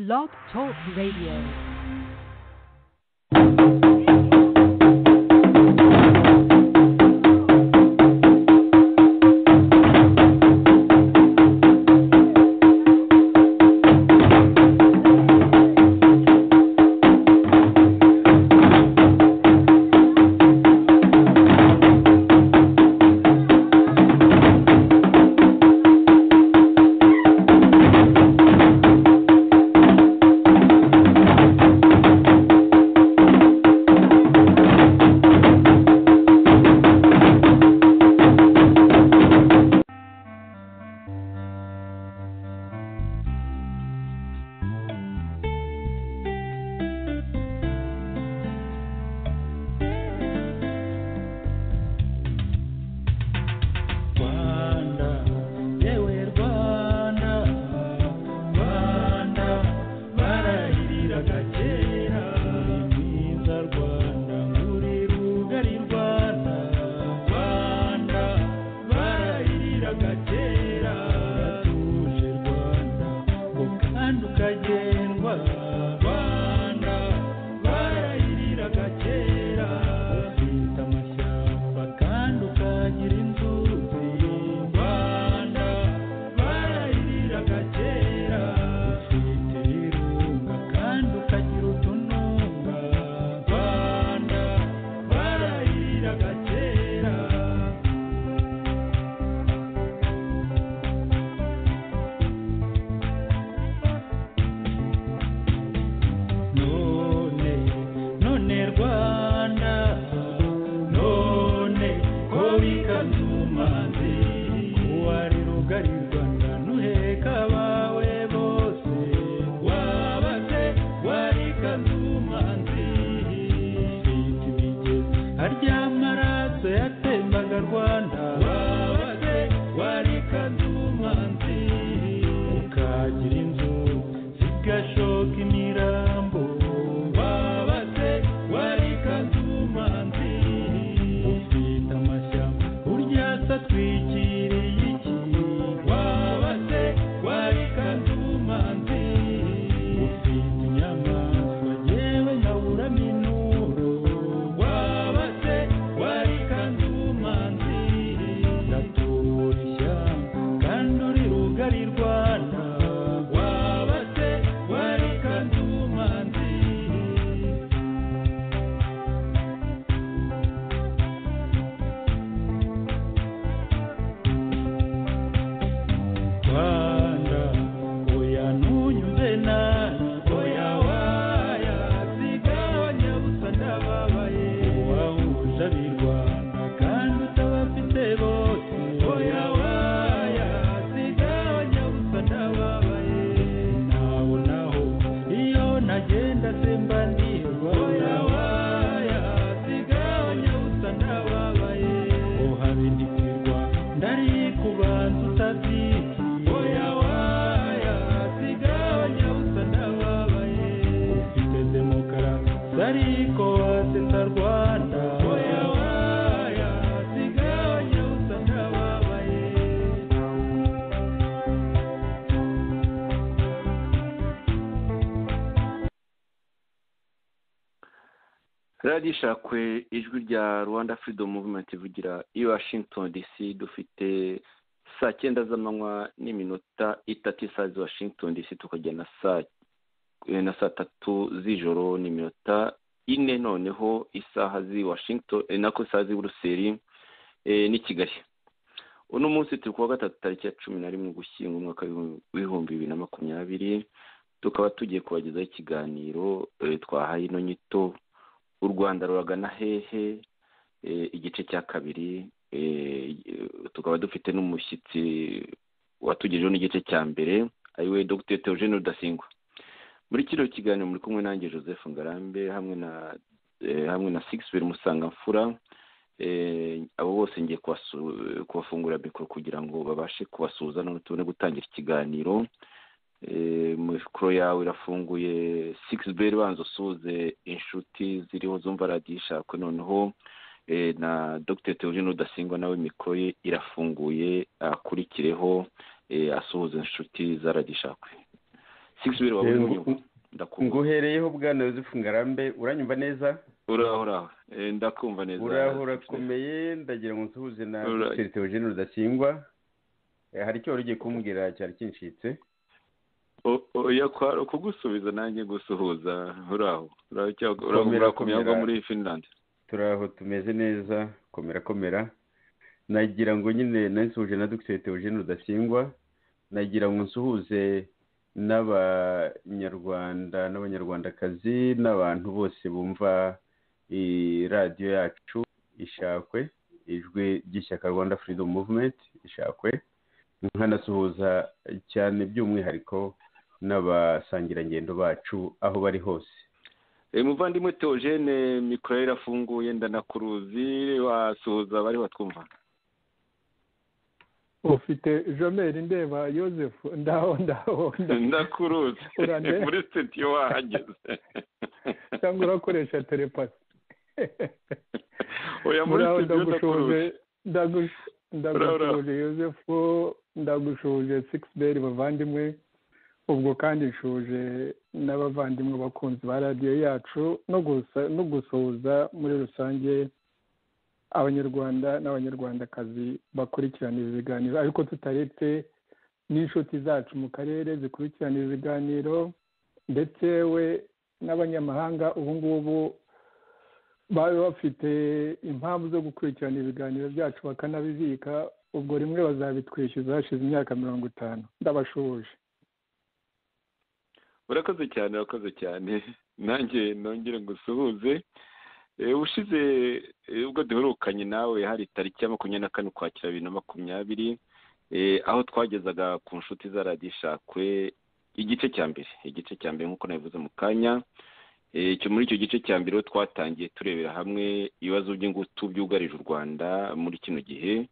Blog Talk Radio. radishakwe ijwi rya Rwanda Freedom Movement ivugira i Washington DC. Dufite saa 9 z'amanywa n'iminota 3 isaha za Washington DC, tukajya na saa 3 z'ijoro n'iminota 4 noneho isaha zi Washington nako isaha zi Buruseli ni Kigali. Uno munsi turi kuwa gatatu tariki ya 11 Ugushyingo umwaka w'ibihumbi 2020, tukaba tugiye kubagezaho ikiganiro twahaye ino nyito u Rwanda ruragana hehe, igice cya kabiri. Tukaba dufite n'umushyitsi watugejeho n'igice cya mbere ariwe Dr. Theogene Rudasingwa. Muri kino kiganiro muri kumwe nanjye Joseph Ngarambe hamwe na Sixbert Musangamfura. Abo bose ngiye kubafungura mikoro kugira ngo babashe kubasuhuza no tubone gutangira ikiganiro. Mikoro yawe irafunguye Sixbert, banzo suze inshuti ziriho zumva radishakwe, noneho na Dr. Theogene Rudasingwa nawe mikoro ye irafunguye, akurikireho asuhuza inshuti za radishakwe. Sixbert waba unyumva? Ndakumva. Nguhereyeho bwana Yozefu Ngarambe, uranyumva neza? Uraho. Ndakumva neza. Urakomeye, ndagira ngo nsuhuze na Dr. Theogene Rudasingwa. Hari icyo wari ugiye kumbwira cyari kinshitse? Oya kugusubiza nanjye gusuhuza. Uraho urakomera muri Finland? Turaho tumeze neza, komera. Nagira ngo nyine nsuhuje na Dr. Theogene Rudasingwa. Nagira ngo nsuhuze n'abanyarwanda n'abanyarwandakazi n'abantu bose bumva radiyo yacu Ishakwe, ijwi ry'ishyaka Rwanda Freedom Movement Ishakwe. Nkanasuhuza cyane by'umwihariko n'abasangirangendo bacu aho bari hose. Muvandimwe Theogene, mikoro irafunguye, ndanakuruzi, wasuhuza bari batwumva. Ufite Jomeri ndeba Yozefu ndaho ndakuruzi muri studio wahageze cyangwa urakoresha telepasi. Oya muri studio ndagushuje Yozefu, ndagushuje Sixbert bavandimwe, ubwo kandi nshuje n'abavandimwe bakunzi ba radiyo yacu no gusuhuza muri rusange abanyarwanda n'abanyarwandakazi bakurikirana ibi biganiro, ariko tutaretse n'inshuti zacu mu karere zikurikirana ibi biganiro, ndetse we n'abanyamahanga ubu ngubu baba bafite impamvu zo gukurikirana ibiganiro byacu bakanabibika, ubwo rimwe bazabitwishyuza hashize imyaka 50. Ndabashuhuje. urakoze cyane nanjye nongere ngusuhuze. Ushize ubwo duherukanye nawe hari tariki ya 24 Ukwakira 2020, aho twagezaga ku nshuti za radiyo Ishakwe igice cya mbere nk'uko nabivuze mu kanya. Muri icyo gice cya mbere twatangiye turebera hamwe ibibazo by'ingutu byugarije u Rwanda muri kino gihe,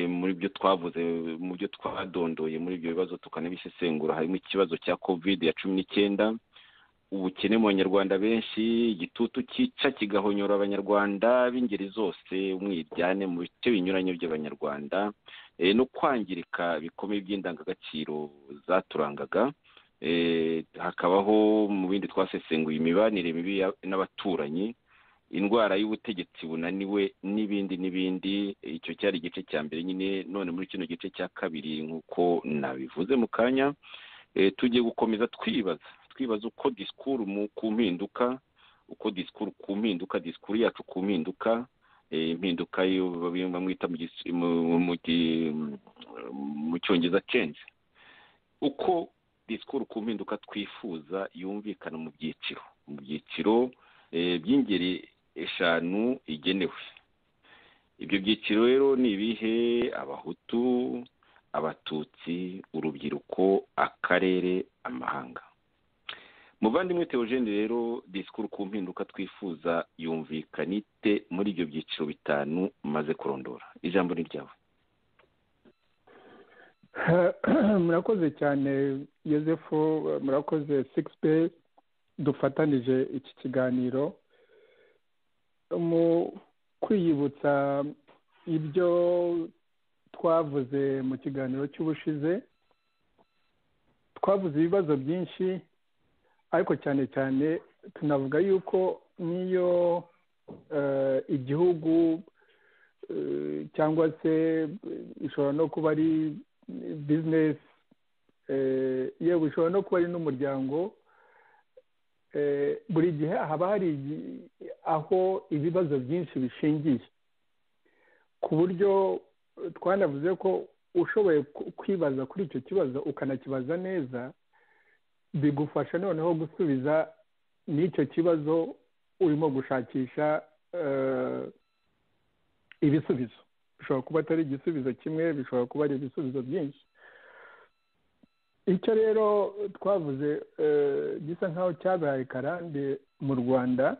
muri byo twavuze, mu byo twadondoye muri ibyo bibazo tukanabisesengura harimo ikibazo cya COVID-19, ubukene mu banyarwanda benshi, igitutu cyica kigahonyora abanyarwanda b'ingeri zose, umwiryane mu bice binyuranye by'abanyarwanda, no kwangirika bikomeye by'indangagaciro zaturangaga. Hakabaho mu bindi twasesenguye imibanire mibi n'abaturanyi, indwara y'ubutegetsi bunaniwe n'ibindi. Icyo cyari igice cya mbere nyine. None muri kino gice cya kabiri nk'uko nabivuze mu kanya, tugiye gukomeza twibaza uko disikuru ku mpinduka, disikuru yacu ku mpinduka, impinduka bamwita mu cyongereza change, uko disikuru ku mpinduka twifuza yumvikana mu byiciro by'ingeri 5 igenewe. Ibyo byiciro rero ni ibihe? Abahutu, abatutsi, urubyiruko, akarere, amahanga. Muvandimwe Theogene, rero disikuru ku mpinduka twifuza yumvikana ite muri ibyo byiciro 5 maze kurondora? Ijambo ni ryawe. Murakoze cyane Yozefu, murakoze Sixbert dufatanije iki kiganiro mu kwiyibutsa ibyo twavuze mu kiganiro cy'ubushize. Twavuze ibibazo byinshi, ariko cyane tunavuga yuko niyo igihugu cyangwa se ishobora no kuba ari business, yewe ishobora no kuba ari n'umuryango, buri gihe haba hari aho ibibazo byinshi bishingiye, ku buryo twanavuze ko ushoboye kwibaza kuri icyo kibazo ukanakibaza neza, bigufasha noneho gusubiza n'icyo kibazo urimo gushakisha ibisubizo. Bishobora kuba atari igisubizo kimwe, bishobora kuba ari ibisubizo byinshi. Icyo rero twavuze gisa nkaho cyabaye karande mu Rwanda,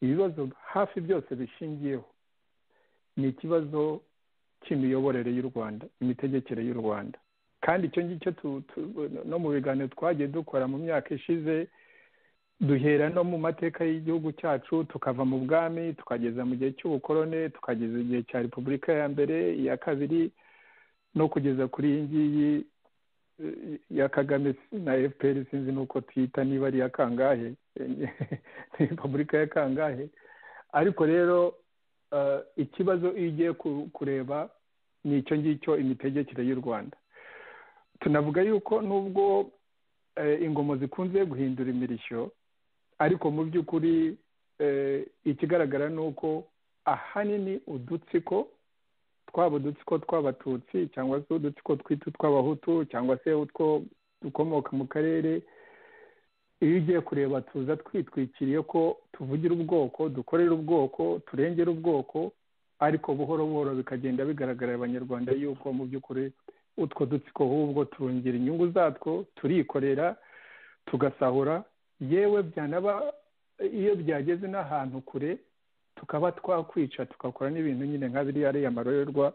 ibibazo hafi byose bishingiyeho ni ikibazo cy'imiyoborere y'u Rwanda, imitegekere y'u Rwanda. Kandi icyo ngicyo no mu biganiro twagiye dukora mu myaka ishize, duhera no mu mateka y'igihugu cyacu, tukava mu bwami tukageza mu gihe cy'ubukolone, tukageza igihe cya Repubulika ya mbere, iya kabiri, no kugeza kuri iyi ngiyi ya Kagame na FPR sinzi nuko twita niba ari ya kangahe repubulika ya kangahe. Ariko rero ikibazo iyo ugiye kureba ni icyo ngicyo imitegekere y'u Rwanda. Tunavuga yuko nubwo ingoma zikunze guhindura imirishyo, ariko mu by'ukuri ikigaragara ni uko ahanini udutsiko tw'abatutsi cyangwa se udutsiko tw'abahutu cyangwa se utwo dukomoka mu karere, iyo ugiye kureba tuza twitwikiriye ko tuvugira ubwoko, dukorera ubwoko, turengera ubwoko, ariko buhoro buhoro bikagenda bigaragarira abanyarwanda yuko mu by'ukuri utwo dutsiko ahubwo turongera inyungu zatwo, turikorera, tugasahura, yewe byanaba iyo byageze n'ahantu kure tukaba twakwica, tugakora n'ibintu nyine nka biriya ariya marorerwa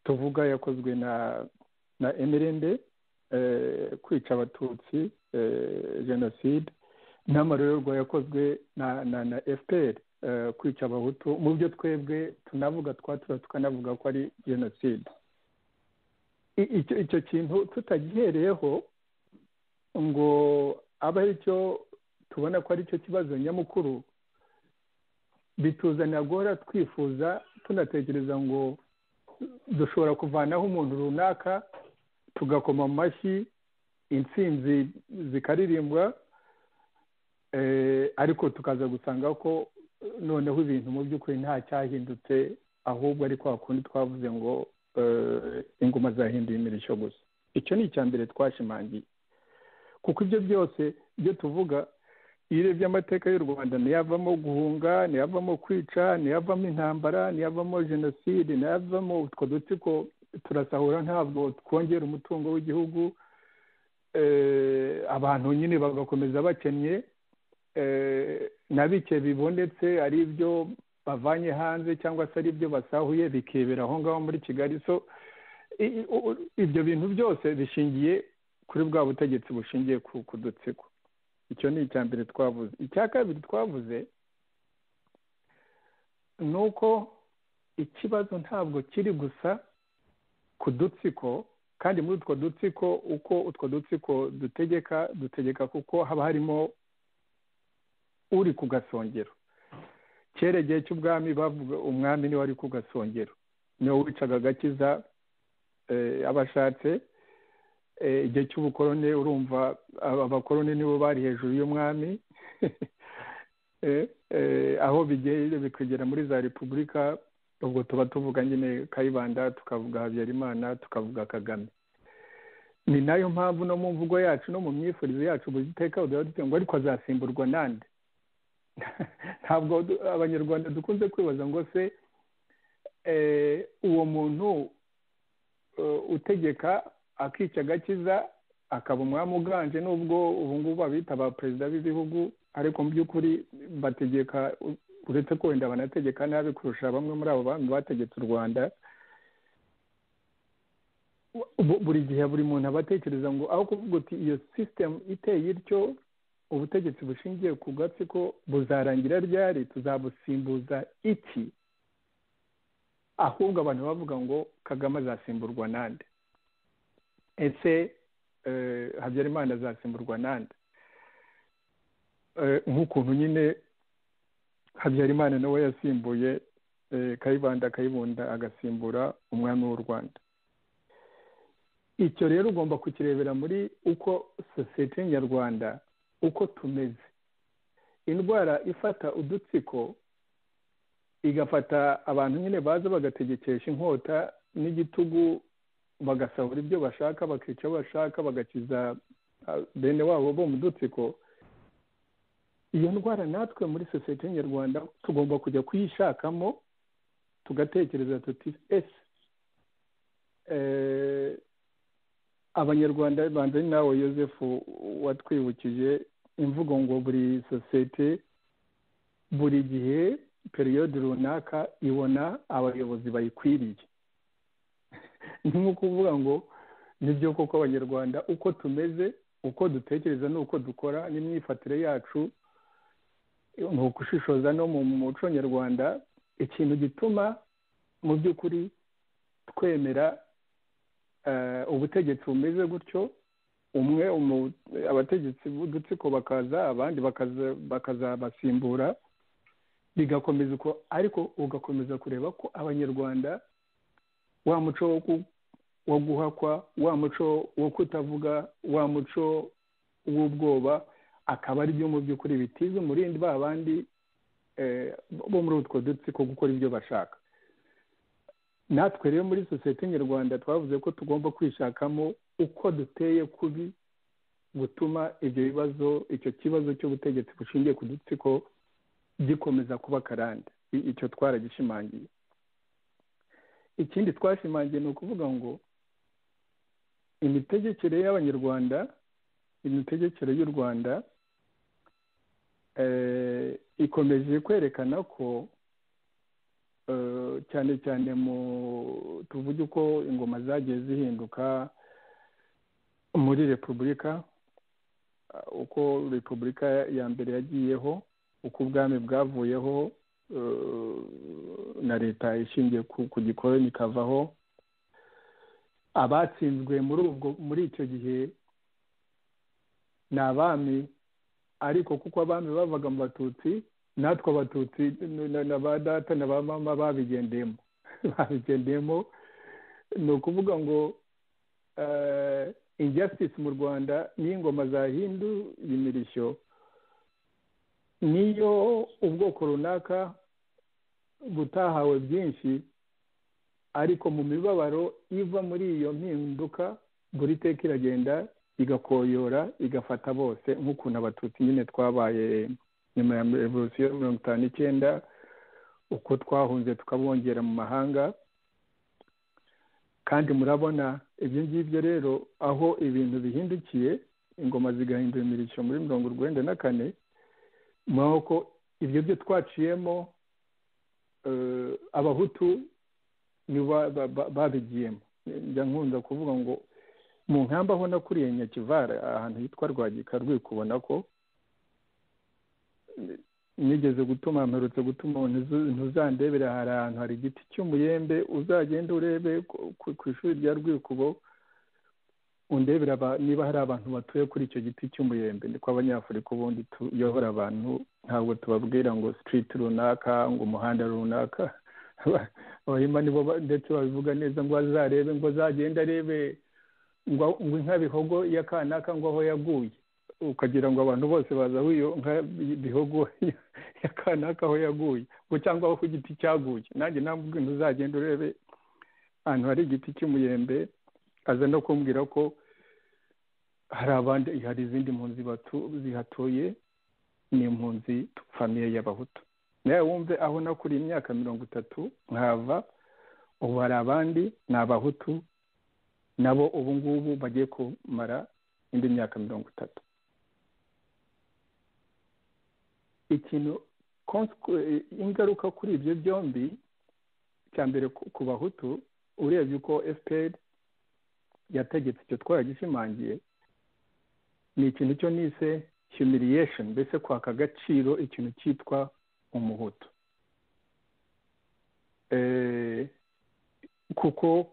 tuvuga yakozwe na Emirende, kwica abatutsi, jenoside, n'amarorerwa yakozwe na FPR, kwica abahutu, mu byo twebwe tunavuga tukanavuga ko ari jenoside. Icyo kintu tutagihereyeho ngo abe ari cyo tubona ko ari cyo kibazo nyamukuru, bituzanira guhora twifuza tunatekereza ngo dushobora kuvanaho umuntu runaka, tugakoma mu mashyi, intsinzi zikaririmbwa, ariko tukaza gusanga ko noneho ibintu mu by'ukuri nta cyahindutse, ahubwo ari kwa kundi twavuze ngo ingoma zahinduye imirishyo gusa. Icyo ni icya mbere twashimangiye, kuko ibyo byose ibyo tuvuga iyo urebye amateka y'u Rwanda ntiyavamo guhunga, ntiyavamo kwica, ntiyavamo intambara, ntiyavamo jenoside, ntiyavamo utwo dutsiko turasahura, ntabwo twongera umutungo w'igihugu, abantu nyine bagakomeza bakennye, na bike bibonetse ari ibyo bavanye hanze cyangwa se ari ibyo basahuye bikebera aho ngaho muri Kigali. So ibyo bintu byose bishingiye kuri bwa butegetsi bushingiye ku dutsiko. Icyo ni icya mbere twavuze. Icya kabiri twavuze ni uko ikibazo ntabwo kiri gusa ku dutsiko, kandi muri utwo dutsiko uko utwo dutsiko dutegeka kuko haba harimo uri ku gasongero. Kera igihe cy'ubwami bavuga umwami niwe wari ku gasongero, niwe wicaga agakiza abashatse. Igihe cy'ubukorone urumva abakoroni nibo bari hejuru y'umwami, aho bigeye bikagera muri za repubulika, ubwo tuba tuvuga nyine Kayibanda, tukavuga Habyarimana, tukavuga Kagame. Ni nayo mpamvu no mu mvugo yacu no mu myifurize yacu buri iteka uduha ngo ariko azasimburwa nande. Ntabwo abanyarwanda dukunze kwibaza ngo se uwo muntu utegeka akica agakiza akaba umwami uganje, nubwo ubu ngubu abita ba perezida b'ibihugu, ariko mu by'ukuri bategeka, uretse ko wenda banategeka nabi kurusha bamwe muri abo bami bategetse u Rwanda. Buri gihe buri muntu aba atekereza ngo aho kuvuga uti iyo system iteye ityo, ubutegetsi bushingiye ku gatsiko buzarangira ryari, tuzabusimbuza iki, ahubwo abantu bavuga ngo Kagame azasimburwa nande, ese Habyarimana azasimburwa nande. Nk'ukuntu nyine Habyarimana nawe yasimbuye Kayibanda agasimbura umwami w'u Rwanda. Icyo rero ugomba kukirebera muri uko sosiyete nyarwanda uko tumeze. Indwara ifata udutsiko igafata abantu nyine baza bagategekesha inkota n'igitugu, bagasahura ibyo bashaka, bakica abo bashaka, bagakiza bene wabo bo mu dutsiko. Iyo ndwara natwe muri sosiyete nyarwanda tugomba kujya kuyishakamo, tugatekereza tuti ese abanyarwanda banze nawe Yosefu watwibukije imvugo ngo buri sosiyete buri gihe periyode runaka ibona abayobozi bayikwiriye. Ni nko kuvuga ngo nibyo koko abanyarwanda uko tumeze, uko dutekereza n'uko dukora n'imyifatire yacu, ni ukushishoza no mu muco nyarwanda. Ikintu gituma mu by'ukuri twemera ubutegetsi bumeze gutyo umwe abategetsi b'udutsiko bakaza abandi bakazabasimbura bigakomeza uko, ariko ugakomeza kureba ko abanyarwanda wa muco wo guhakwa, wa muco wo kutavuga, wa muco w'ubwoba akaba ari byo mu by'ukuri bitiza umurindi ba bandi bo muri utwo dutsiko gukora ibyo bashaka. Natwe rero muri sosiyete nyarwanda twavuze ko tugomba kwishakamo uko duteye kubi gutuma ibyo bibazo, icyo kibazo cy'ubutegetsi bushingiye ku dutsiko gikomeza kuba karande. Icyo twaragishimangiye. Ikindi twashimangiye ni ukuvuga ngo imitegekere y'abanyarwanda, imitegekere y'u Rwanda ikomeje kwerekana ko cyane cyane tuvuge uko ingoma zagiye zihinduka muri repubulika, uko repubulika ya mbere yagiyeho, uko ubwami bwavuyeho na leta ishingiye ku gikoloni ikavaho, abatsinzwe muri icyo gihe ni abami, ariko kuko abami bavaga mu batutsi, natwe abatutsi na ba data na ba mama babigendemo. Ni ukuvuga ngo injustice mu Rwanda n'ingoma zahinduye imirishyo, niyo ubwoko runaka butahawe byinshi, ariko mu mibabaro iva muri iyo mpinduka buri teka iragenda igakoyora igafata bose, nk'ukuntu abatutsi nyine twabaye nyuma ya revolution ya 59, uko twahunze tukabongera mu mahanga. Kandi murabona ibyo ngibyo rero aho ibintu bihindukiye, ingoma zigahindura imirishyo muri 1994, mwako ibyo byo twaciyemo abahutu nibo babigiyemo. Njya nkunda kuvuga ngo mu nkamba aho nakuriye Nyakivara ahantu hitwa Rwagika Rwikubona ko nigeze mperutse gutuma ntuzandebera, hari ahantu hari igiti cy'umuyembe, uzagenda urebe ku ishuri rya Rwikubo undebera niba hari abantu batuye kuri icyo giti cy'umuyembe. Niko abanyafurika ubundi tuyobora abantu, ntabwo tubabwira ngo street runaka, ngo umuhanda runaka. Abahima nibo ndetse babivuga neza, ngo azarebe, ngo azagenda arebe ngo inka Bihogo ya kanaka ngo aho yaguye, ukagira ngo abantu bose baza aho iyo nka Bihogo ya kanaka aho yaguye, ngo cyangwa aho ku giti cyaguye. Nanjye nambwe ntuzagenda urebe ahantu hari igiti cy'umuyembe. Aza no kumbwira ko hari izindi mpunzi zihatuye, ni impunzi famiye y'abahutu. Nawe wumve aho nakuriye imyaka 30 nkava, ubu hari abandi ni abahutu nabo ubu ngubu bagiye kumara indi myaka 30. Ikintu ingaruka kuri ibyo byombi, cya mbere ku bahutu, urebye uko FPR yategetse, icyo twaragishimangiye, ni ikintu cyo nise humiliation, mbese kwaka agaciro ikintu cyitwa umuhutu, kuko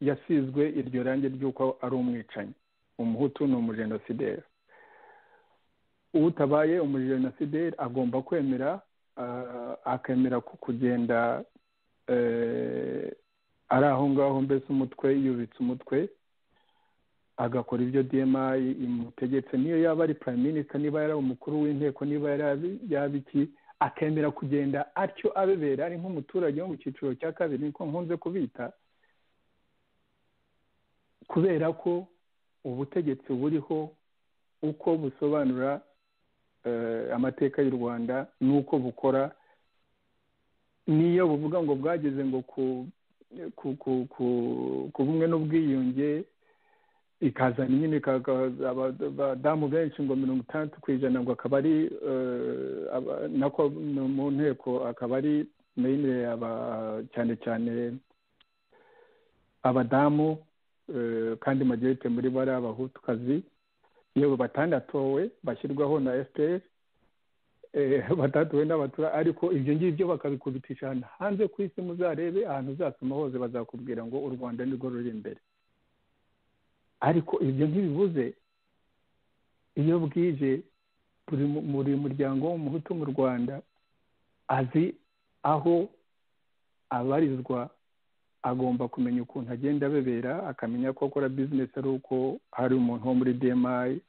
yasizwe iryo range ry'uko ari umwicanyi. Umuhutu ni umujenosideri. Utabaye umujenosideri agomba kwemera, akemera kugenda ari aho ngaho, mbese umutwe yubitse umutwe, agakora ibyo DMI imutegetse, niyo yaba ari prime minister, niba yari umukuru w'inteko, niba yaba iki, akemera kugenda atyo abebera ari nk'umuturage wo mu cyiciro cya kabiri, niko nkunze kubita, kubera ko ubutegetsi buriho uko busobanura amateka y'u Rwanda n'uko bukora, niyo buvuga ngo bwageze ngo ku bumwe n'ubwiyunge, ikazana nyine abadamu benshi ngo 60% ngo akaba ari nako mu nteko akaba ari mainly cyane cyane abadamu, kandi majorite muri bari abahutukazi, yewe batandatowe bashyirwaho na FPR, batatuwe n'abatura, ariko ibyo ngibyo bakabikubitisha hanze ku isi. Muzarebe ahantu uzasoma hose bazakubwira ngo u Rwanda nirwo ruri imbere. ariko ibyo ntibibuze iyo bwije buri muryango w'umuhutu mu Rwanda azi aho abarizwa, agomba kumenya ukuntu agenda abebera, akamenya ko akora bizinesi ari uko hari umuntu wo muri DMI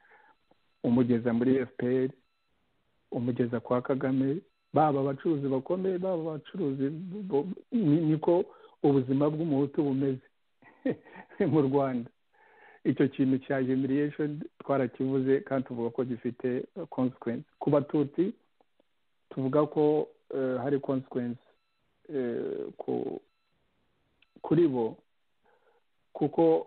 umugeza muri FPR, umugeza kwa Kagame, baba abacuruzi bakomeye, baba abacuruzi, niko ubuzima bw'umuhutu bumeze mu Rwanda. Icyo kintu cya humiliation twarakivuze kandi tuvuga ko gifite consequence. Ku Batutsi tuvuga ko hari consequence kuri bo, kuko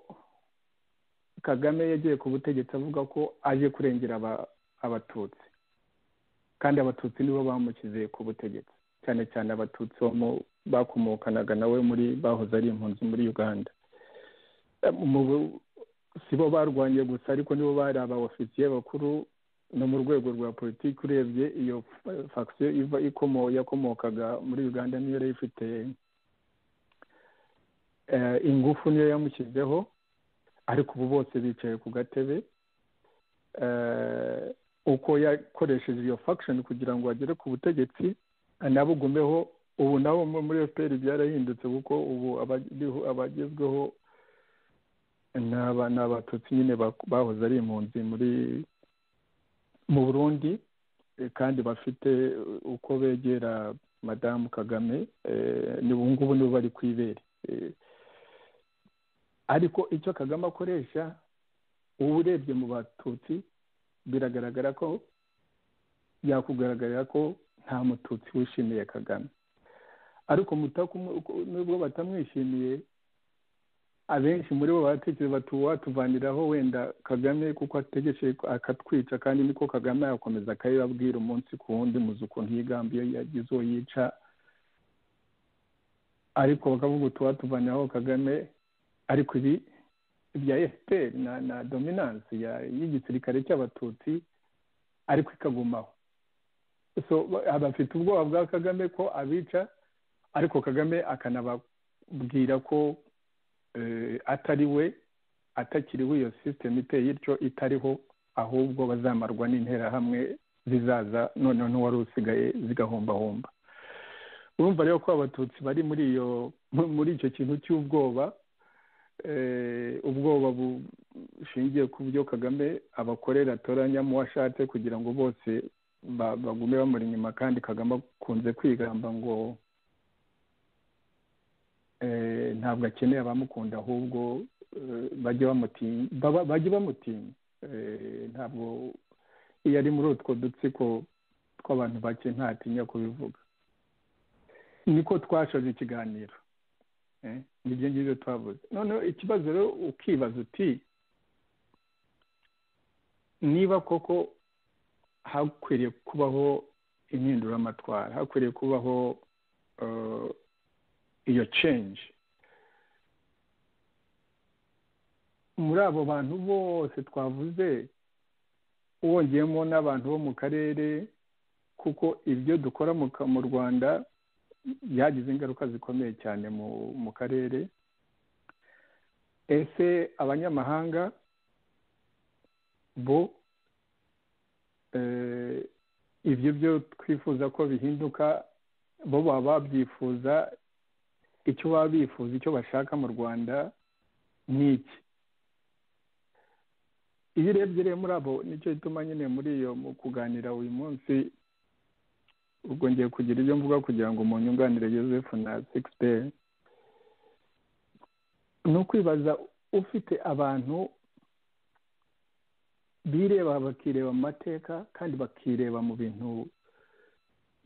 Kagame yagiye ku butegetsi avuga ko aje kurengera abatutsi, kandi abatutsi nibo bamukize ku butegetsi, cyane cyane abatutsi bakomokanaga nawe muri bahoze ari impunzi muri Uganda. Sibo barwanye gusa, ariko nibo bari aba-ofisiye bakuru no mu rwego rwa politiki. Urebye iyo faction yakomokaga muri Uganda niyo yari ifite ingufu, niyo yamushyizeho, ariko ubu bose bicaye ku gatebe. Uko yakoresheje iyo faction kugira ngo agere ku butegetsi anabugumeho, ubu nabo muri FPR byarahindutse, kuko ubu abagezweho ni abatutsi nyine bahoze ari impunzi mu Burundi, kandi bafite uko begera Madamu Kagame, ubu ngubu nibo bari ku ibere. Ariko icyo Kagame akoresha, ubu urebye mu Batutsi biragaragara ko yakugaragarira ko nta mututsi wishimiye Kagame, ariko nubwo batamwishimiye, abenshi muri bo baratekereza bati watuvaniraho wenda Kagame kuko ategeshe akatwica, kandi niko Kagame yakomeza akayibabwira umunsi ku wundi, muzi ukuntu yigamba iyo yagize uwo yica, ariko bakavuga uti watuvaniraho Kagame. Ariko ibi bya FPR na dominance y'igisirikare cy'abatutsi ariko ikagumaho, so abafite ubwoba bwa Kagame ko abica, ariko Kagame akanababwira ko atari we, atakiriho iyo system iteye ityo, itariho, ahubwo bazamarwa n'interahamwe zizaza noneho n'uwari usigaye zigahombahomba. Urumva rero ko abatutsi bari muri icyo kintu cy'ubwoba, ubwoba bushingiye ku byo Kagame abakorera, atoranyamo uwo ashatse kugira ngo bose bagume bamuri inyuma, kandi Kagame akunze kwigamba ngo ntabwo akeneye abamukunda, ahubwo bajye bamutinya. Ntabwo iyo ari muri utwo dutsiko tw'abantu bake ntatinya kubivuga. Niko twashoje ikiganiro, nibyo ngibyo twavuze. Noneho ikibazo rero ukibaza uti, niba koko hakwiriye kubaho impinduramatwara, hakwiriye kubaho iyo change, muri abo bantu bose twavuze, wongeyemo n'abantu bo mu karere, kuko ibyo dukora mu Rwanda byagize ingaruka zikomeye cyane mu karere. Ese abanyamahanga bo ibyo byo twifuza ko bihinduka, bo baba babyifuza, icyo baba bifuza, icyo bashaka mu Rwanda ni iki? Iyo urebye rero muri abo, nicyo gituma nyine muri iyo mu kuganira uyu munsi, ubwo ngiye kugira ibyo mvuga kugira ngo munyunganire Joseph na Sixbert, ni ukwibaza, ufite abantu bireba bakireba mu mateka kandi bakireba mu bintu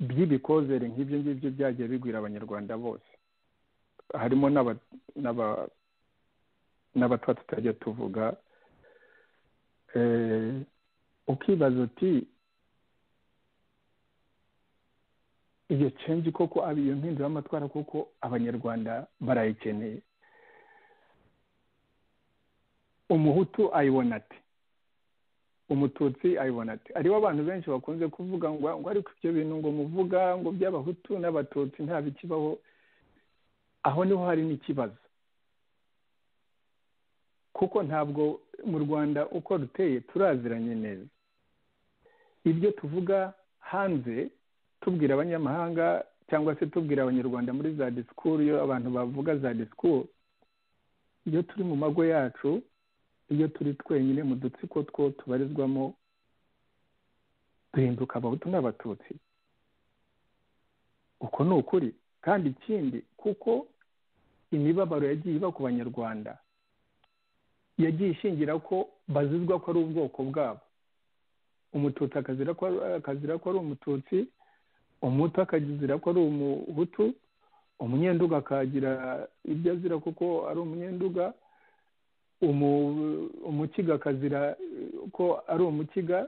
by'ibikozere nk'ibyo ngibyo byagiye bigwira abanyarwanda bose, harimo n'abatwa tutajya tuvuga, ukibaza uti iyo change koko, iyo mpinduramatwara koko abanyarwanda barayikeneye. Umuhutu ayibona ati, umututsi ayibona ati. Ariho abantu benshi bakunze kuvuga ngo ariko ibyo bintu ngo muvuga ngo by'abahutu n'abatutsi nta bikibaho. Aho niho hari n'ikibazo. kuko ntabwo mu Rwanda uko ruteye turaziranye neza. Ibyo tuvuga hanze tubwira abanyamahanga cyangwa se tubwira abanyarwanda muri za disikuru, iyo abantu bavuga za disikuru, iyo turi mu mago yacu, iyo turi twenyine mu dutsiko two tubarizwamo, duhinduka abahutu n'abatutsi. Uko ni ukuri. Kandi ikindi, kuko imibabaro yagiye iba ku banyarwanda yagiye ishingira ko bazizwa ko ari ubwoko bwabo. Umututsi akazira ko ari umututsi, umuhutu akazira ko ari umuhutu, umunyenduga akagira ibyo azira kuko ari umunyenduga, umukiga akazira ko ari umukiga.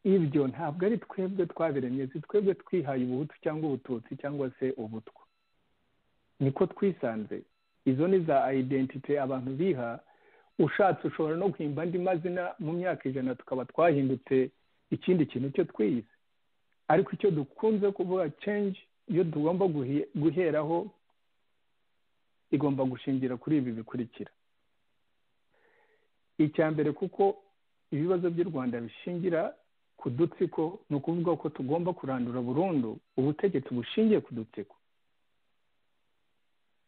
Ibyo ntabwo ari twebwe twabiremye, si twebwe twihaye ubuhutu cyangwa ubututsi cyangwa se ubutwa, niko twisanze. Izo ni za identite abantu biha. Ushatse ushobora no guhimba andi mazina mu myaka 100 tukaba twahindutse ikindi kintu cyo twiyise. Ariko icyo dukunze kuvuga change, iyo tugomba guheraho, igomba gushingira kuri ibi bikurikira. Icya mbere, kuko ibibazo by'u Rwanda bishingira ku dutsiko, ni ukuvuga ko tugomba kurandura burundu ubutegetsi bushingiye ku dutsiko.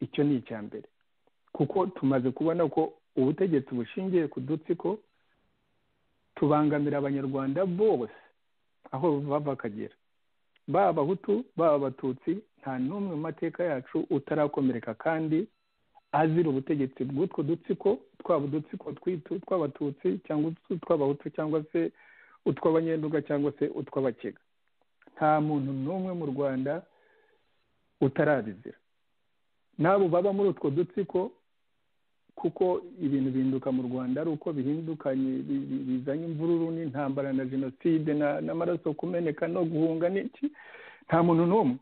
Icyo ni icya mbere, kuko tumaze kubona ko ubutegetsi bushingiye ku dutsiko tubangamira abanyarwanda bose aho bava bakagera, baba abahutu baba abatutsi. Nta n'umwe mu mateka yacu utarakomereka kandi azira ubutegetsi bw'utwo dutsiko, twaba udutsiko tw'abatutsi cyangwa utw'abahutu cyangwa se utw'abanyenduga cyangwa se utw'abakiga. Nta muntu n'umwe mu Rwanda utarabizira. Nabo baba muri utwo dutsiko, kuko ibintu bihinduka mu Rwanda ari uko bihindukanye, bizanye imvururu n'intambara na jenoside n'amaraso kumeneka no guhunga n'iki. Nta muntu n'umwe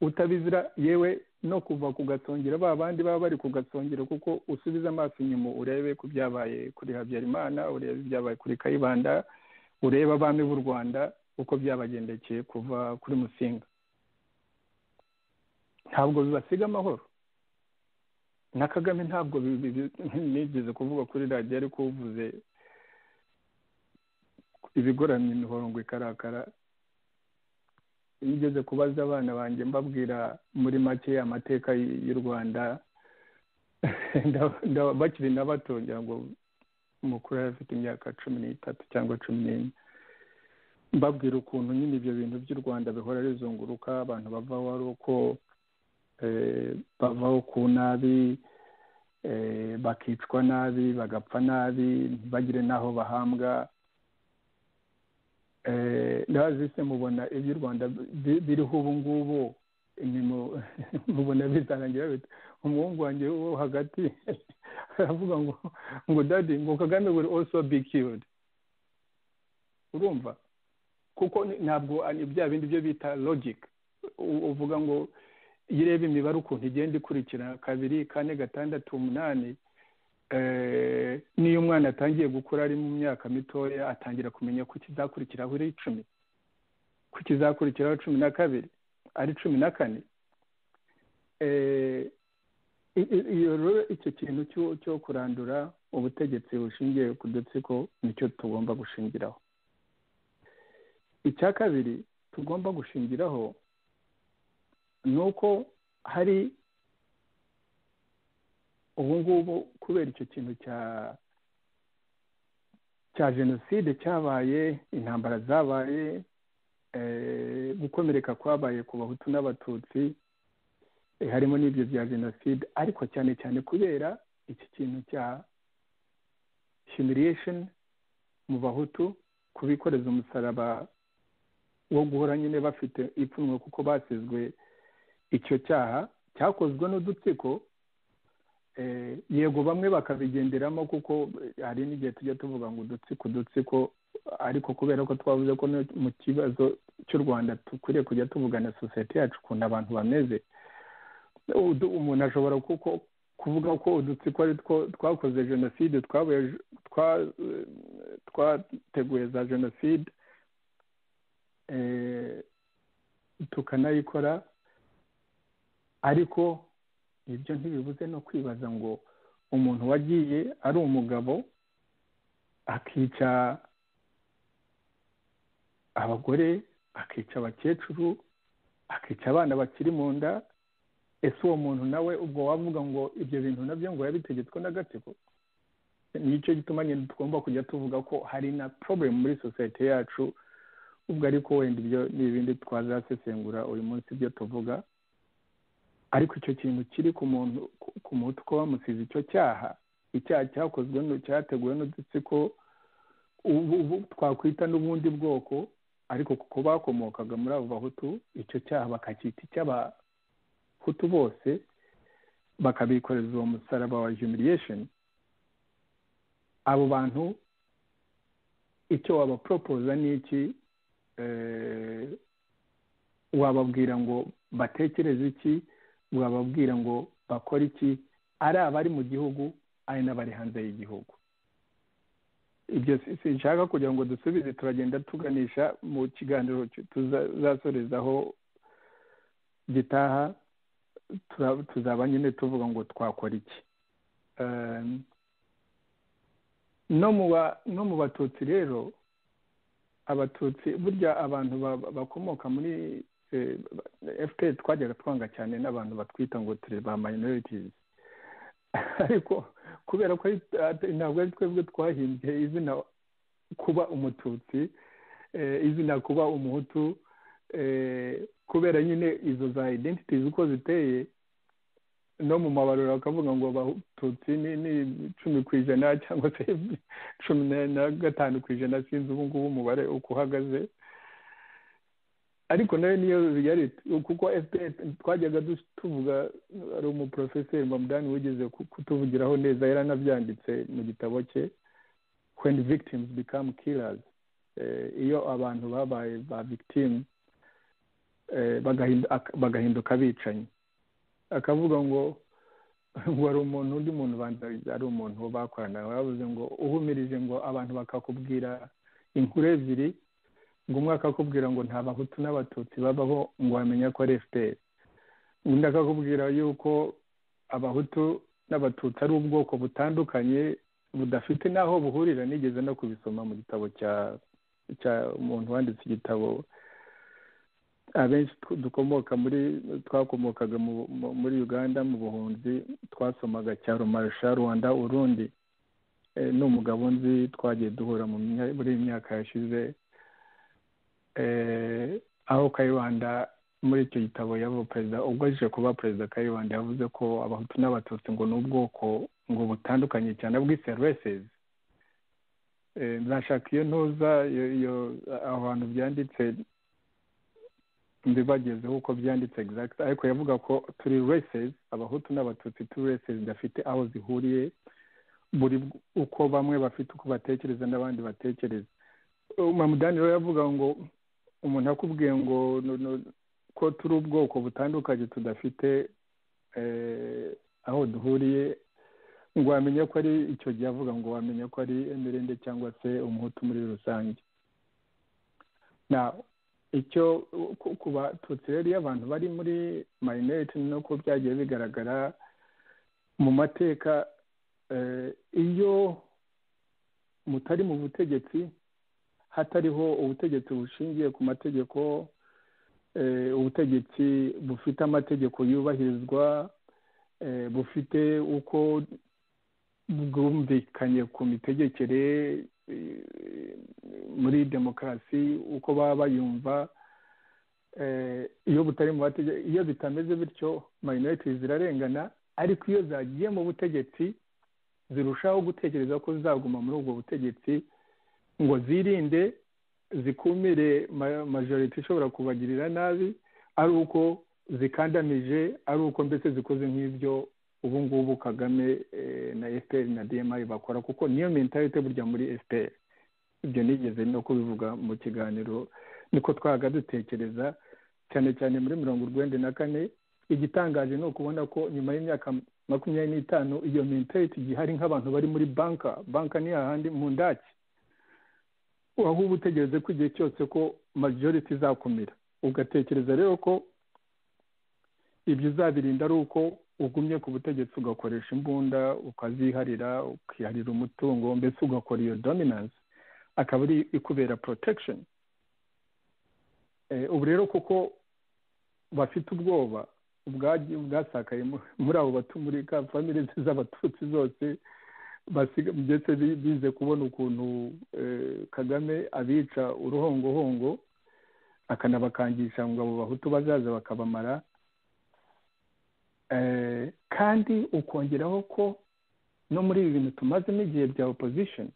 utabizira, yewe no kuva ku gasongero ba bandi baba bari ku gasongero, kuko usubiza amaso inyuma urebe ku byabaye kuri Habyarimana, urebe ibyabaye kuri Kayibanda, urebe abami b'u Rwanda uko byabagendekeye kuva kuri Musinga. Ntabwo bibasiga amahoro. Na Kagame ntabwo nigeze kuvuga kuri radiyo ariko uvuze ibigoramye imihoro ngo ikarakara. Nigeze kubaza abana banjye mbabwira muri make amateka y'u Rwanda, bakiri na bato, ngira ngo umukuru yari afite imyaka 13 cyangwa 14, mbabwira ukuntu nyine ibyo bintu by'u Rwanda bihora rizunguruka, abantu bavaho ari uko bavaho ku nabi, bakicwa nabi, bagapfa nabi, ntibagire n'aho bahambwa. Ndazise mubona iby'u Rwanda biriho ubu ngubu, mubona bizarangira bite? Umuhungu wanjye wo hagati aravuga ngo daddy, ngo Kagame will also be killed. Urumva? Kuko ntabwo bya bindi byo bita logic. Uvuga ngo yirebe imibare ukuntu igenda ikurikirana 2, 4, 6, 8, niyo umwana atangiye gukura ari mu myaka mitoya atangira kumenya ko kizakurikiraho ari 10, ko kizakurikiraho 12, ari 14. Icyo kintu cyo kurandura ubutegetsi bushingiye ku dutsiko nicyo tugomba gushingiraho. Icya kabiri tugomba gushingiraho nuko hari ubu ngubu, kubera icyo kintu cya jenoside cyabaye, intambara zabaye, gukomereka kwabaye ku bahutu n'abatutsi, harimo n'ibyo bya jenoside, ariko cyane cyane kubera iki kintu cya humiliation mu bahutu, kubikoreza umusaraba wo guhora nyine bafite ipfunwe kuko basizwe icyo cyaha cyakozwe n'udutsiko. Yego bamwe bakabigenderamo, kuko hari n'igihe tujya tuvuga ngo udutsiko, ariko kubera ko twavuze ko mu kibazo cy'u Rwanda dukwiriye kujya tuvugana sosiyete yacu ukuntu abantu bameze, umuntu ashobora kuvuga ko udutsiko ari two twakoze jenoside, twateguye za jenoside tukanayikora, ariko ibyo ntibibuze no kwibaza ngo umuntu wagiye ari umugabo akica abagore, akica abakecuru, akica abana bakiri mu nda, ese uwo muntu nawe ubwo wavuga ngo ibyo bintu nabyo ngo yabitegetswe n'agatsiko? Nicyo gituma nyine tugomba kujya tuvuga ko hari na problem muri society yacu, ubwo ariko wenda ibyo ni ibindi twazasesengura uyu munsi ibyo tuvuga. Ariko icyo kintu kiri ku muntu ko bamusize icyo cyaha cyakozwe cyateguwe n'udutsiko twakwita n'ubundi bwoko, ariko kuko bakomokaga muri abo bahutu, icyo cyaha bakacyita icy'abahutu bose, bakabikoreza uwo musaraba wa humiliation. Abo bantu icyo wabaporopoza ni iki? Wababwira ngo batekereze iki? Wababwira ngo bakore iki? Ari abari mu gihugu, ari n'abari hanze y'igihugu. Ibyo sinshaka kugira ngo dusubize, turagenda tuganisha mu kiganiro tuzasorezaho gitaha, tuzaba nyine tuvuga ngo twakora iki. No mu batutsi rero, abatutsi burya abantu bakomoka muri FPR twajyaga twanga cyane n'abantu batwita ngo turi ba minorities, ariko kubera ko ntabwo ari twebwe twahimbye izina kuba umututsi, izina kuba umuhutu, kubera nyine izo za identities uko ziteye, no mu mabarura bakavuga ngo abatutsi ni 10% cyangwa se 15%, sinzi ubu ngubu umubare uko uhagaze. Ariko nayo niyo reality, kuko FPR twajyaga tuvuga, ari umuprofeseri Mbamdani wigeze kutuvugiraho neza, yaranabyanditse mu gitabo cye, when victims become killers. Iyo abantu babaye ba victim bagahinduka abicanyi, akavuga ngo ari umuntu, undi muntu banza ari umuntu bakorana, bavuze ngo uhumirije ngo abantu bakakubwira inkuru ebyiri, ngo umwe akakubwira ngo nta bahutu n'abatutsi babaho, ngo wamenya ko ari FPR. Undi akakubwira yuko abahutu n'abatutsi ari ubwoko butandukanye budafite n'aho buhurira. Nigeze no kubisoma mu gitabo cya umuntu wanditse igitabo, abenshi twakomokaga muri Uganda mu buhunzi, twasomaga cya Rumarusha Rwanda Urundi. Ni umugabo nzi twagiye duhura muri iyi myaka yashize, aho Kayibanda muri icyo gitabo yaba perezida, ubwo aje kuba perezida, Kayibanda yavuze ko abahutu n'abatutsi ngo ni ubwoko ngo butandukanye cyane, bwise races. Nzashaka iyo ntuza aho hantu byanditse mbibagezeho uko byanditse exact, ariko yavuga ko turi races, abahutu n'abatutsi turi races zidafite aho zihuriye, buri uko bamwe bafite uko batekereza n'abandi batekereza. Mamudani rero yavuga ngo umuntu akubwiye ngo ko turi ubwoko butandukanye tudafite aho duhuriye, ngo wamenye ko ari icyo gihe avuga ngo wamenye ko ari emirende cyangwa se umuhutu muri rusange. Icyo ku batutsi rero, iyo abantu bari muri minority, nuko byagiye bigaragara mu mateka, iyo mutari mu butegetsi, hatariho ubutegetsi bushingiye ku mategeko, ubutegetsi bufite amategeko yubahirizwa, bufite uko bwumvikanye ku mitegekere muri demokarasi, uko baba bayumva, iyo butari mu bategeko, iyo bitameze bityo minority zirarengana. Ariko iyo zagiye mu butegetsi, zirushaho gutekereza ko zizaguma muri ubwo butegetsi, ngo zirinde zikumire majority ishobora kubagirira nabi, ari uko zikandamije, ari uko mbese zikoze nk'ibyo ubu ngubu Kagame na FPR na DMI bakora, kuko niyo mentality burya muri FPR. Ibyo nigeze no kubivuga mu kiganiro, niko twaga dutekereza cyane cyane muri 1994. Igitangaje ni ukubona ko nyuma y'imyaka 25 iyo mentality gihari, nk'abantu bari muri banka ni ahandi mu ndaki, aho ubutegereze ko igihe cyose ko majority izakumira, ugatekereza rero ko ibyo uzabirinda ari uko ugumye ku butegetsi ugakoresha imbunda ukaziharira ukiharira umutungo mbese ugakora iyo dominance akaba ari ikubera protection. Ubu rero kuko bafite ubwoba bwasakaye muri abo muri ka family z'abatutsi zose ndetse bize kubona ukuntu Kagame abica uruhongohongo akanabakangisha ngo abo bahutu bazaza bakabamara, kandi ukongeraho ko no muri ibi bintu tumazemo igihe bya opposition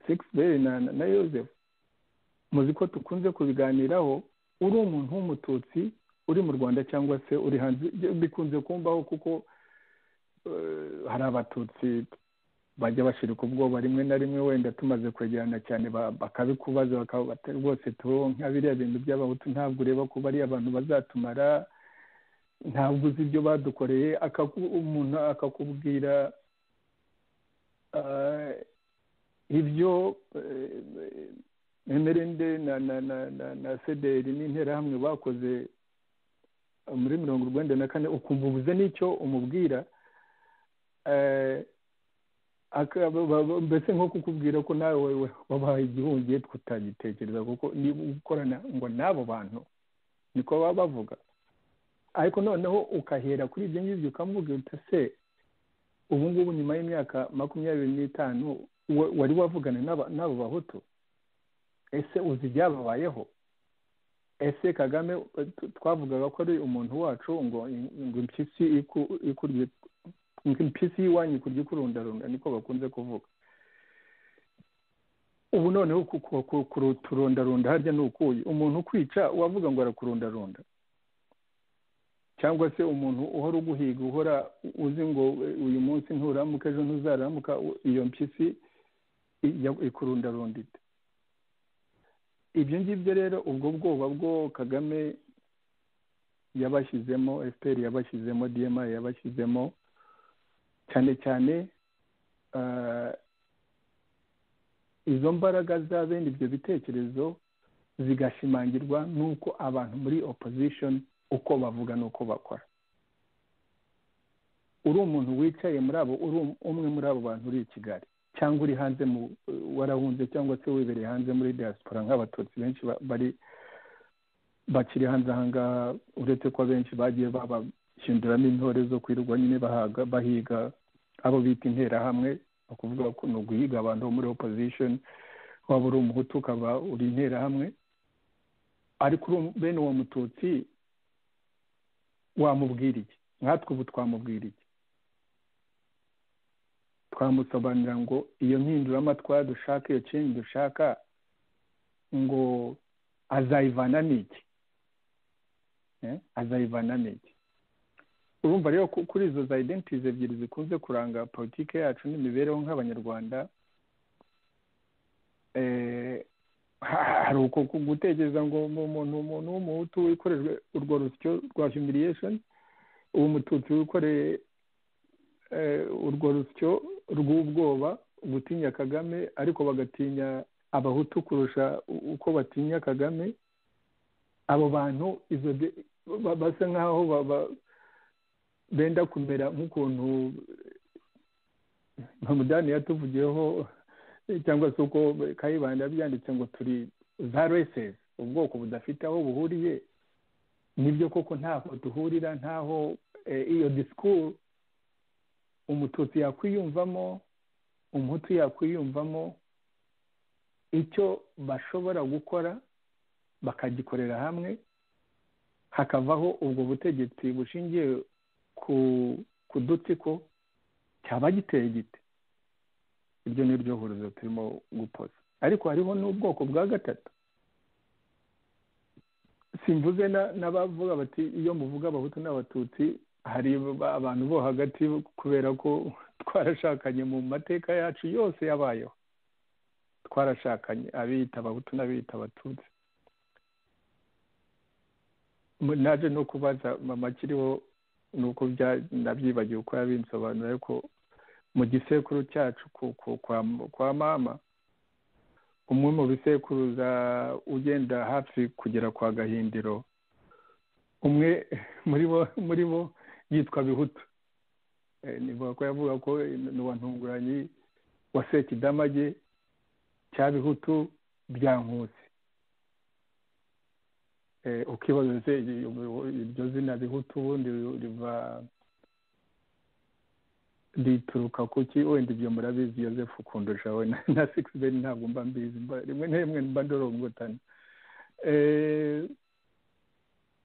Sixbert na Joseph muzi ko tukunze kubiganiraho, uri umuntu w'umututsi uri mu Rwanda cyangwa se uri hanze bikunze kumbaho kuko hari abatutsi bajya bashirika ubwoba rimwe na rimwe wenda tumaze kwegerana cyane bakabikubaza bakaba rwose nka biriya bintu by'abahutu ntabwo ureba ko bari abantu bazatumara, ntabwo uzi ibyo badukoreye, umuntu akakubwira ibyo emerende na sederi n'interahamwe bakoze muri 1994 ukumva ubuze n'icyo umubwira, mbese nko kukubwira ko nawe wabaye igihungiye tutagitekereza kuko niba ukorana ngo n'abo bantu niko baba bavuga. Ariko noneho ukahera kuri ibyo ngibyo ukamubwira uti se ubu ngubu nyuma y'imyaka 25 wari wavugana n'abo bahutu? Ese uzi ibyababayeho? Ese Kagame twavugaga ko ari umuntu wacu ngo impyisi ikurye impyisi y'iwanyu kurya ikurundarunda niko bakunze kuvuga. Ubu noneho kurondarunda harya ni ukuye umuntu ukwica wavuga ngo arakurundarunda, cyangwa se umuntu uhora uguhiga uhora uzi ngo uyu munsi nturamuka ejo ntuzaramuka, iyo mpyisi ikurundarunda ite? Ibyo ngibyo rero ubwo bwoba bwo Kagame yabashyizemo, FPR yabashyizemo, DMI yabashyizemo, cyane cyane izo mbaraga za bene ibyo bitekerezo zigashimangirwa n'uko abantu muri opposition uko bavuga n'uko bakora. Uri umuntu wicaye muri abo, uri umwe muri abo bantu uri i Kigali cyangwa uri hanze warahunze cyangwa se wibereye hanze muri diaspora nk'abatutsi benshi bakiri hanze ahangaha, uretse ko benshi bagiye babahinduramo intore zo kwirirwa nyine bahiga abo bita interahamwe, ukuvuga ko ni uguhiga abantu bo muri opposition, waba uri umuhutu ukaba uri interahamwe. Ariko bene uwo mututsi wamubwira iki? Nkatwe ubu twamubwira iki? Twamusobanurira ngo iyo mpinduramatwara dushaka, iyo change dushaka, ngo azayivana n'iki? Azayivana n'iki? Urumva rero kuri izo za identities ebyiri zikunze kuranga politike yacu n'imibereho nk'abanyarwanda, hari uko gutekereza ngo umuntu w'umuhutu wikorejwe urwo rusyo rwa humiliation, uwo mututsi wikoreye urwo rusyo rw'ubwoba gutinya Kagame, ariko bagatinya abahutu kurusha uko batinya Kagame. Abo bantu basa nk'aho benda kumera nk'ukuntu Hamudani yatuvugiyeho, cyangwa se uko Kayibanda byanditse ngo turi za races, ubwoko budafite aho buhuriye. Nibyo koko ntaho duhurira, ntaho iyo discours umututsi yakwiyumvamo, umuhutu yakwiyumvamo. Icyo bashobora gukora bakagikorera hamwe, hakavaho ubwo butegetsi bushingiye ku dutsiko, cyaba giteye gite? Ibyo ni ryo hurizo turimo gupoza. Ariko hariho n'ubwoko bwa gatatu. Simvuze n'abavuga bati iyo muvuga abahutu n'abatutsi hari abantu bo hagati, kubera ko twarashakanye mu mateka yacu yose yabayeho, twarashakanye abiyita abahutu n'abiyita abatutsi. Naje no kubaza mama kiriho nuko nabyibagiwe uko yabinsobanura, ariko mu gisekuru cyacu kwa mama, umwe mu bisekuruza ugenda hafi kugera kwa Gahindiro, umwe muri bo yitwa bihutu. Nivuga ko yavuga ko ni uwantunguranye wa Sekidamage cya bihutu bya Nkusi. Ukibaza se iryo zina bihutu ubundi rituruka kuki? Wenda ibyo murabizi Joseph kundusha we na Sixbert ntabwo mba mbizi, rimwe na rimwe mba ndorongotana.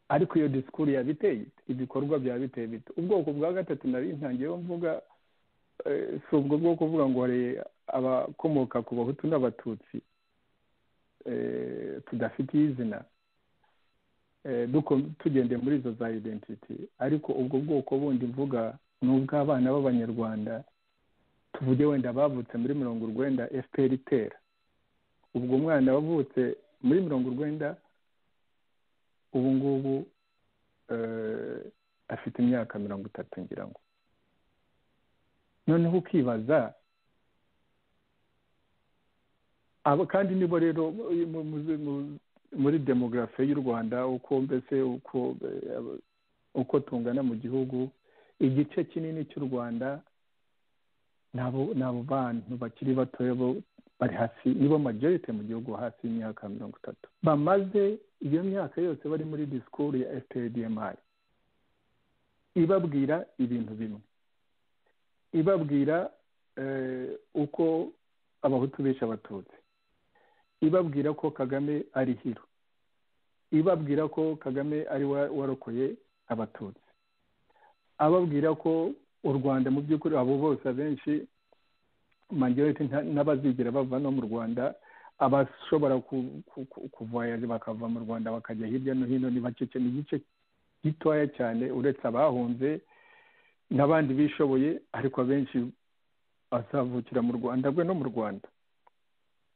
Ariko iyo disikuru yabiteye, ibikorwa byabiteye bito. Ubwoko bwa gatatu nari ntangiyeho mvuga, si ubwo bwo kuvuga ngo hari abakomoka ku bahutu n'abatutsi tudafitiye izina, tugendeye muri izo za identity. Ariko ubwo bwoko bundi mvuga ni ubw'abana b'abanyarwanda, tuvuge wenda bavutse muri 1990 FPR itera. Ubwo umwana wavutse muri 1990 ubu ngubu afite imyaka 30 ngira ngo. Noneho ukibaza abo kandi nibo rero muri demografi y'u Rwanda uko mbese uko tungana mu gihugu, igice kinini cy'u Rwanda nabo bantu bakiri batoya bari hasi, nibo majority mu gihugu hasi y'imyaka 30. Bamaze iyo myaka yose bari muri disikuru ya FPRDMI ibabwira ibintu bimwe, ibabwira uko abahutu bishe abatutsi, ibabwira ko Kagame ari hero, ibabwira ko Kagame ari warokoye abatutsi, ababwira ko u Rwanda mu by'ukuri abo bose abenshi majority n'abazigera bava no mu Rwanda, abashobora kuvoyaje bakava mu Rwanda bakajya hirya no hino ni bake cyane, igice gitoya cyane uretse abahunze n'abandi bishoboye, ariko abenshi bazavukira mu Rwanda rwe no mu Rwanda.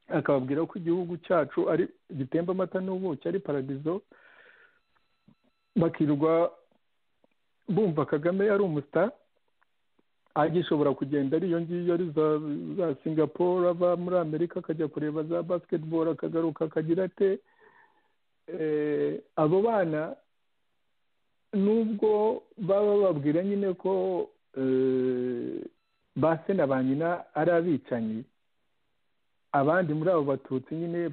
Akababwira ko igihugu cyacu ari gitemba amata n'ubuki, ari paradizo, bakirwa bumva Kagame ari umustar, agishobora kugenda ari iyo ngiyo ari za Singapore, ava muri Amerika akajya kureba za basketball akagaruka akagira ate. Abo bana nubwo baba babwira nyine ko base na ba nyina ari abicanyi, abandi muri abo batutsi nyine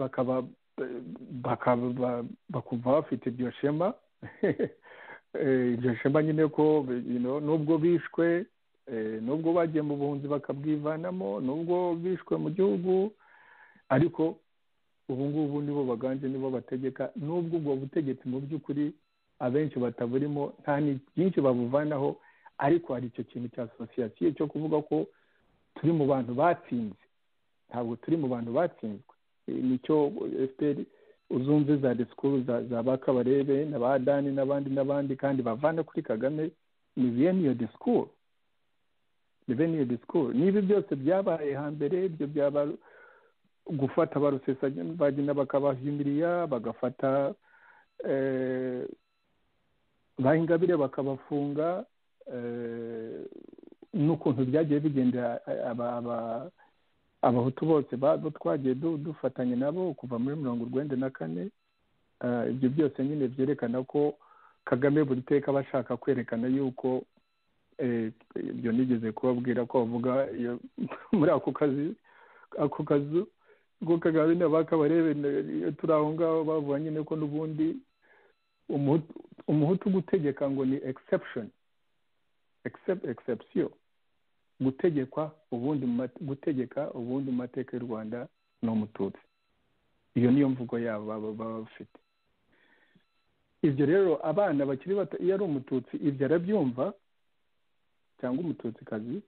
bakumva bafite iryo shema iryo shema nyine ko nubwo bishwe, nubwo bagiye mu buhunzi bakabwivanamo, nubwo bishwe mu gihugu, ariko ubu ngubu nibo baganje, nibo bategeka. Nubwo ubwo butegetsi mu by'ukuri abenshi bataburimo, nta ni byinshi babuvanaho, ariko hari icyo kintu cya association cyo kuvuga ko turi mu bantu batsinze. Ntabwo turi mu bantu batsinzwe. Nicyo FPR uzumve za disikuru za Bakabarebe na ba Dani n'abandi kandi bavana kuri Kagame, ni bene iyo disikuru. Niyo disikuru. Niba byose byabaye hambere, ibyo byaba gufata barusesagina bakabahimiriya, bagafata Ingabire bakabafunga, n'ukuntu byagiye bigenda abahutu bose twagiye dufatanya nabo kuva muri 1994. Ibyo byose nyine byerekana ko Kagame buri teka bashaka kwerekana yuko ibyo nigeze kubabwira ko bavuga muri ako kazu ngo Kagame n'Abakabarebe turi aho ngaho, bavuga nyine ko n'ubundi umuhutu gutegeka ngo ni exception gutegeka ubundi mu mateka y'u Rwanda ni umututsi. Iyo niyo mvugo yabo baba bafite. Ibyo rero abana bakiri bato, iyo ari umututsi ibyo arabyumva, cyangwa umututsikazi,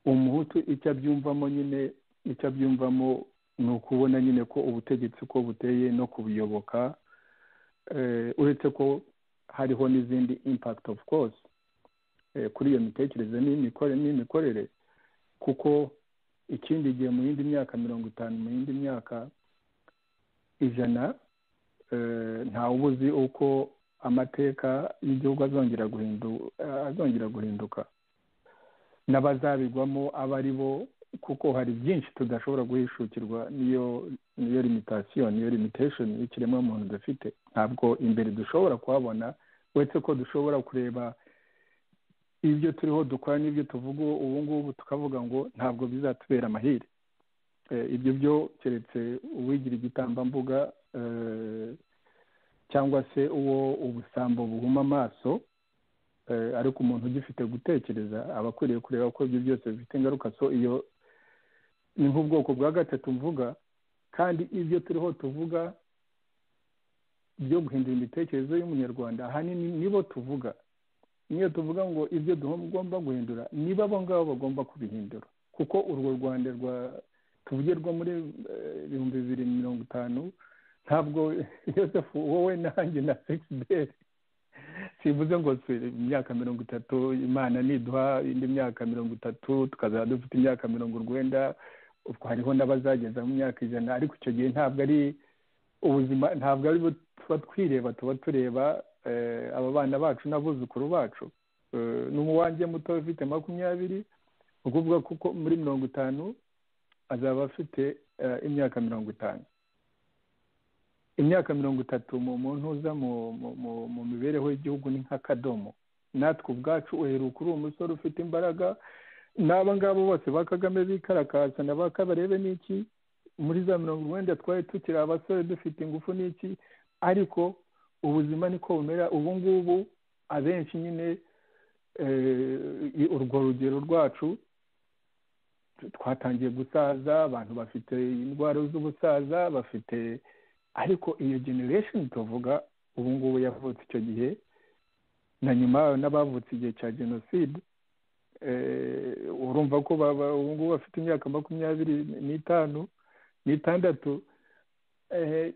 umuhutu icyo abyumvamo nyine, icyo abyumvamo ni ukubona nyine ko ubutegetsi uko buteye no kubuyoboka, uretse ko hariho n'izindi impact of course kuri iyo mitekerereze n'imikorere, kuko ikindi gihe mu yindi myaka 50, mu yindi myaka 100, nta ubuzi uko amateka y'igihugu azongera guhinduka, n'abazabigwamo abari bo, kuko hari byinshi tudashobora guhishukirwa niyo limitation y'ikiremwa muntu dufite. Ntabwo imbere dushobora kuhabona, uretse ko dushobora kureba ibyo turiho dukora n'ibyo tuvuga ubu ngubu tukavuga ngo ntabwo bizatubera amahire. Ibyo byo keretse uwigira igitambambuga cyangwa se uwo ubusambo buhuma amaso, ariko umuntu ugifite gutekereza aba akwiriye kureba ko ibyo byose bifite ingaruka. So iyo ni nk'ubwoko bwa gatatu mvuga, kandi ibyo turiho tuvuga byo guhindura imitekerereze y'umunyarwanda ahanini nibo tuvuga. Niyo tuvuga ngo ibyo tugomba guhindura niba abo ngabo bagomba kubihindura, kuko urwo Rwanda tuvugirwa muri 2050 ntabwo Yosefu wowe nanjye na Sixbert sivuze ngo imyaka 30 Imana niduha indi myaka 30 tukazaba dufite imyaka 90, hariho n'abazageza mu myaka 100, ariko icyo gihe ntabwo ari ubuzima, ntabwo ari tuba twireba, tuba tureba aba bana bacu n'abuzukuru bacu. N'umuwanjye muto ufite 20, ukuvuga kuko muri 50 azaba afite imyaka 50. Imyaka 30 mu muntu uza mu mibereho y'igihugu ni nk'akadomo. Natwe ubwacu uheruka uri umusore ufite imbaraga, n'aba ngabo bose bakagame bikarakasa na bakabarebe n'iki muri za 90 twari tukiri abasore dufite ingufu n'iki, ariko ubuzima niko bumera ubu ngubu. Abenshi nyine urwo rugero rwacu twatangiye gusaza, abantu bafite indwara z'ubusaza bafite, ariko iyo generation tuvuga ubu ngubu yavutse icyo gihe na nyuma n'abavutse igihe cya jenoside, urumva ko ubu ngubu bafite imyaka 25 n'itandatu.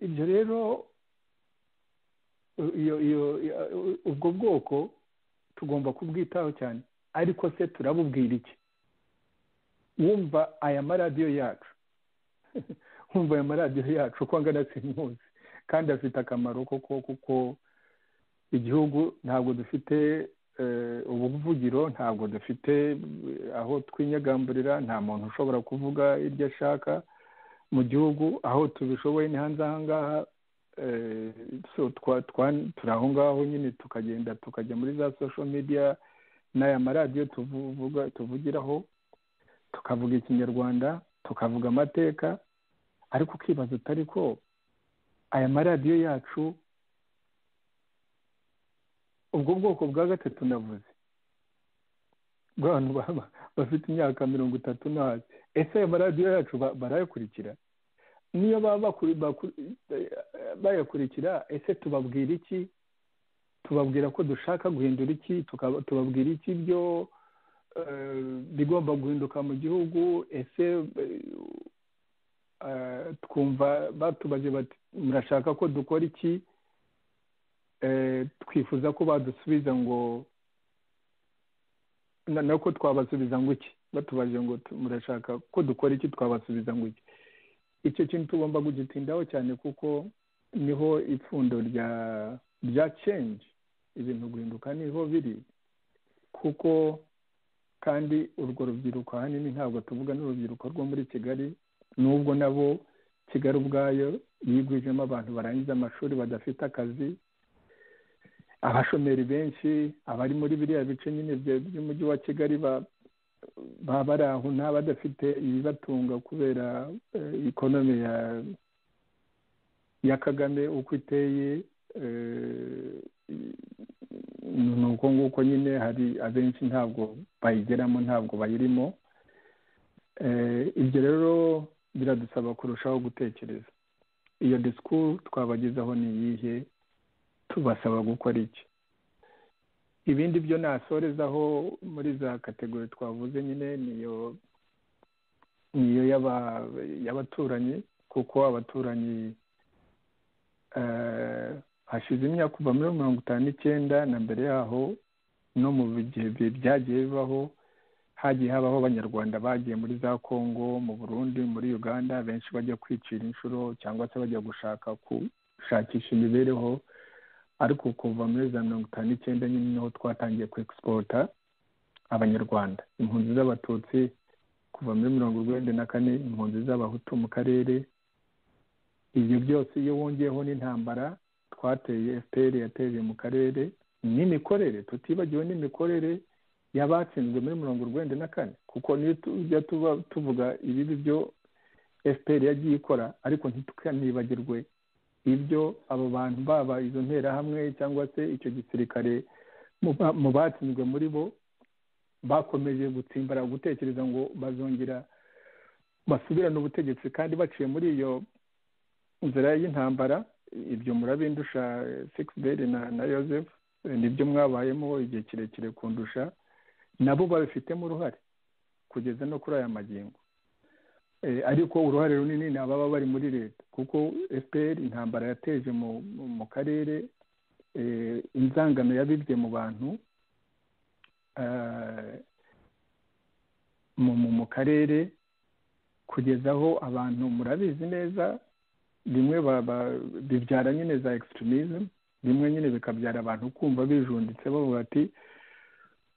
Ibyo rero ubwo bwoko tugomba kubwitaho cyane, ariko se turabubwira iki? Wumva aya maradiyo yacu wumva aya maradiyo yacu uko angana sinkuzi, kandi afite akamaro kuko igihugu ntabwo dufite ubuvugiro, ntabwo dufite aho twinyagamburira, nta muntu ushobora kuvuga iryo ashaka mu gihugu. Aho tubishoboye ni hanze aha ngaha, turi aho ngaho nyine tukagenda tukajya muri za social media n'aya maradiyo tuvugiraho, tukavuga ikinyarwanda, tukavuga amateka, ariko ukibaza utari ko aya maradiyo yacu ubwo bwoko bwa gatatu navuze bw'abantu bafite imyaka 30 no hasi, ese aya maradiyo yacu barayakurikira? Niyo baba bayakurikira, ese tubabwira iki? Tubabwira ko dushaka guhindura iki? Tubabwira iki byo bigomba guhinduka mu gihugu? Ese twumva batubaje bati murashaka ko dukora iki? Twifuza ko badusubiza ngo nako twabasubiza ngo iki? Batubaje ngo murashaka ko dukora iki, twabasubiza ngo iki? Icyo kintu tugomba kugitindaho cyane, kuko niho ipfundo rya change, ibintu guhinduka niho biri. Kuko kandi urwo rubyiruko ahanini ntabwo tuvuga n'urubyiruko rwo muri Kigali, nubwo nabo Kigali ubwayo yigwijemo abantu barangiza amashuri badafite akazi, abashomeri benshi, abari muri biriya bice nyine by'umujyi wa Kigali baba bari aho nta badafite ibibatunga kubera ikonomi ya Kagame uko iteye. Ni uko nguko nyine, hari abenshi ntabwo bayigeramo, ntabwo bayirimo. Ibyo rero biradusaba kurushaho gutekereza iyo disikuru twabagezaho ni iyihe, tubasaba gukora iki. Ibindi byo nasorezaho muri za kategori twavuze nyine niyo y'abaturanyi, kuko abaturanyi hashize imyaka kuva muri 59 na mbere yaho no mu bihe byagiye bibaho, hagiye habaho abanyarwanda bagiye muri za Kongo, mu Burundi, muri Uganda, benshi bajya kwicira inshuro cyangwa se bajya gushakisha imibereho. Ariko kuva muri za 59 nyine niho twatangiye ku exporta abanyarwanda, impunzi z'abatutsi kuva muri 1994, impunzi z'abahutu mu karere. Ibyo byose iyo wongeyeho n'intambara twateye, FPR yateye mu karere, n'imikorere, tutibagiwe n'imikorere y'abatsinzwe muri 1994 kuko niyo tujya tuvuga ibibi byo FPR yagiye ikora ariko ntitukanibagirwe ibyo abo bantu baba izo nterahamwe cyangwa se icyo gisirikare mu batsinzwe muri bo bakomeje gutsimbara gutekereza ngo bazongera basubirane ubutegetsi kandi baciye muri iyo nzira y'intambara. Ibyo murabindusha Sixbert na Joseph nibyo mwabayemo igihe kirekire kundusha, nabo babifitemo uruhare kugeza no kuri aya magingo. Ariko uruhare runini ni ababa bari muri leta kuko FPR intambara yateje mu karere, inzangano yabibye mu bantu mu karere kugeza aho abantu murabizi neza bimwe bibyara nyine za extremism, bimwe nyine bikabyara abantu kumva bijunditse bavuga ati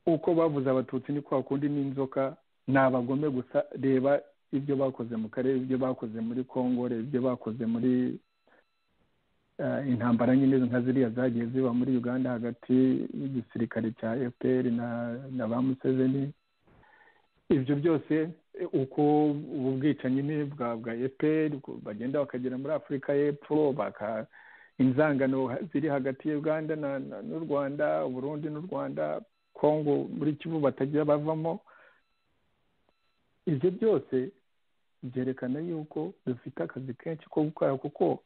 uko bavuze abatutsi ni kwa kundi n'inzoka ni abagome gusa, reba ibyo bakoze mu karere, ibyo bakoze muri Congo, ibyo bakoze muri intambara nyine nka ziriya zagiye ziba muri Uganda hagati y'igisirikare cya FPR na ba Museveni. Ibyo byose uko ubu bwicanyi bwa FPR bagenda bakagera muri Afurika y'Epfo, inzangano ziri hagati ya Uganda n'u Rwanda, Burundi n'u Rwanda, Congo muri Kivu batagira bavamo. Ibyo byose byerekana yuko dufite akazi kenshi ko gukora kuko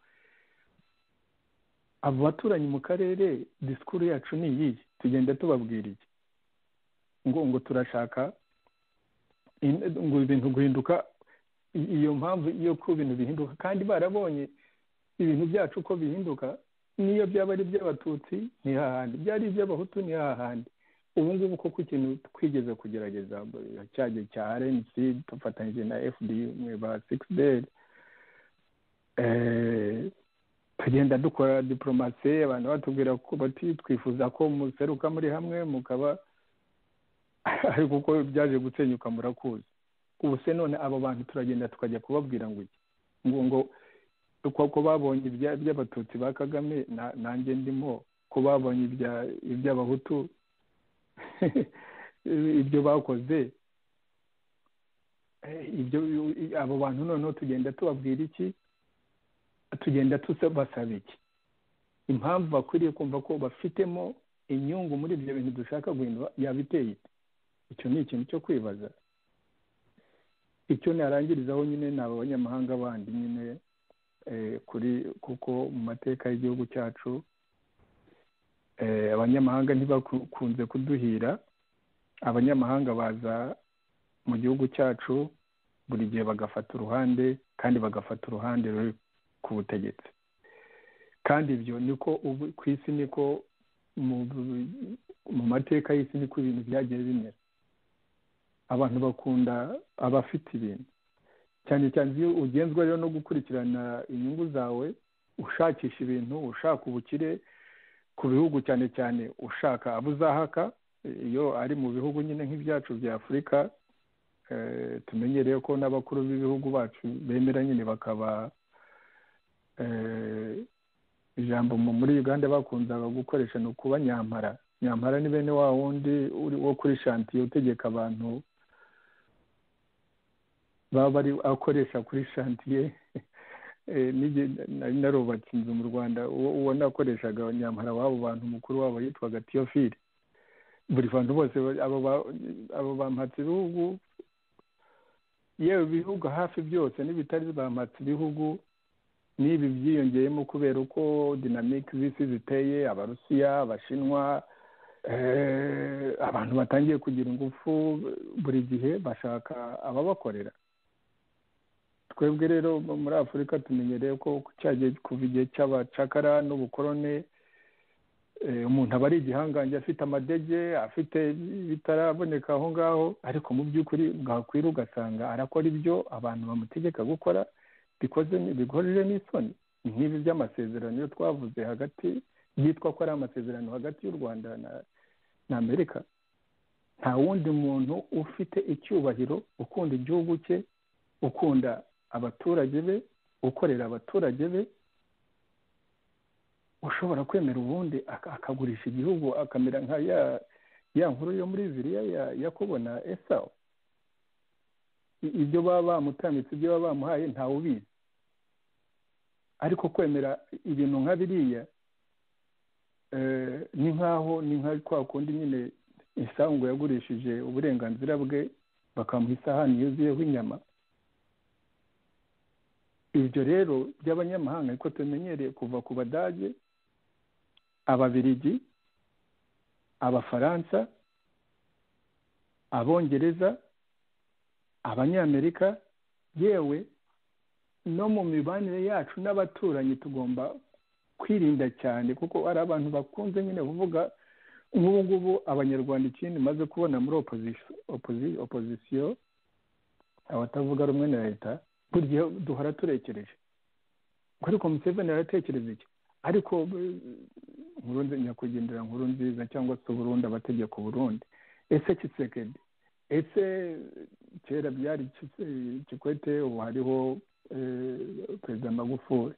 abo baturanyi mu karere disikuru yacu ni iyi, tugenda tubabwira iki ngo turashaka ngo ibintu guhinduka. Iyo mpamvu iyo ko ibintu bihinduka kandi barabonye ibintu byacu ko bihinduka, niyo byaba ari iby'abatutsi ni hahandi, byari iby'abahutu ni hahandi. Ubu ngubu koko ikintu twigeze kugerageza cyagiye cya RNC dufatanyije na FD ba Sixbert, tugenda dukora diplomasi, abantu batubwira ko bati twifuza ko museruka muri hamwe mukaba, ariko uko byaje gusenyuka murakuzi. Ubu se none abo bantu turagenda tukajya kubabwira ngo ko babonye iby'abatutsi ba Kagame nanjye ndimo, ko babonye iby'abahutu ibyo bakoze, ibyo abo bantu noneho tugenda tubabwira iki, tugenda basaba iki, impamvu bakwiriye kumva ko bafitemo inyungu muri ibyo bintu dushaka guhindura yabiteye. Icyo ni ikintu cyo kwibaza. Icyo narangirizaho nyine ni abanyamahanga bandi nyine kuko mu mateka y'igihugu cyacu abanyamahanga ntibakunze kuduhira. Abanyamahanga baza mu gihugu cyacu buri gihe bagafata uruhande, kandi bagafata uruhande ruri ku butegetsi. Kandi ibyo niko ku isi, niko mu mateka y'isi niko ibintu byagiye bimera. Abantu bakunda abafite ibintu, cyane cyane iyo ugenzwa rero no gukurikirana inyungu zawe, ushakisha ibintu, ushaka ubukire ku bihugu, cyane cyane ushaka abo uzahaka. Iyo ari mu bihugu nyine nk'ibyacu bya Afurika, tumenyereye ko n'abakuru b'ibihugu bacu bemera nyine bakaba, ijambo muri Uganda bakunzaga gukoresha ni ukuba nyampara. Nyampara ni bene wa wundi wo kuri shantiye utegeka abantu baba bari akoresha kuri shantiye. Narubatse inzu mu Rwanda, uwo nakoreshaga nyampara w'abo bantu, mukuru wabo yitwaga Theophile. Buri bantu bose abo bampatse ibihugu, yewe ibihugu hafi byose n'ibitari bampatse ibihugu, n'ibi byiyongeyemo kubera uko dinamike z'isi ziteye. Abarusiya, Abashinwa, abantu batangiye kugira ingufu, buri gihe bashaka ababakorera. Twebwe rero muri Afurika tumenyereye ko cyagiye kuva igihe cy'abacakara n'ubukorone, umuntu aba ari igihangange, afite amadege, afite bitaraboneka aho ngaho, ariko mu by'ukuri bwakwira ugasanga arakora ibyo abantu bamutegeka gukora bikojeje n'isoni. Nk'ibi by'amasezerano iyo twavuze hagati, yitwa ko ari amasezerano hagati y'u Rwanda na Amerika. Nta wundi muntu ufite icyubahiro, ukunda igihugu cye, ukunda abaturage be, ukorera abaturage be, ushobora kwemera ubundi akagurisha igihugu, akamera nka ya nkuru yo muri Bibiliya ya kubona Esawu, ibyo baba bamutamitse, ibyo baba bamuhaye ntawe ubizi. Ariko kwemera ibintu nka biriya ni nka kwa kundi nyine Esawu ngo yagurishije uburenganzira bwe bakamuha isahani yuzuyeho inyama. Ibyo rero by'abanyamahanga ariko tumenyereye kuva ku Badage, Ababiligi, Abafaransa, Abongereza, Abanyamerika, yewe no mu mibanire yacu n'abaturanyi tugomba kwirinda cyane, kuko ari abantu bakunze nyine kuvuga nk'ubu ngubu Abanyarwanda ikindi maze kubona muri opozisiyo, abatavuga rumwe na leta, burya duhora turekereje ariko Museveni aratekereza iki? Ariko nyakwigendera Nkurunziza cyangwa se Burundi, abategeka Burundi, ese Tshisekedi, ese kera byari Kikwete, ubu hariho Perezida Magufuli,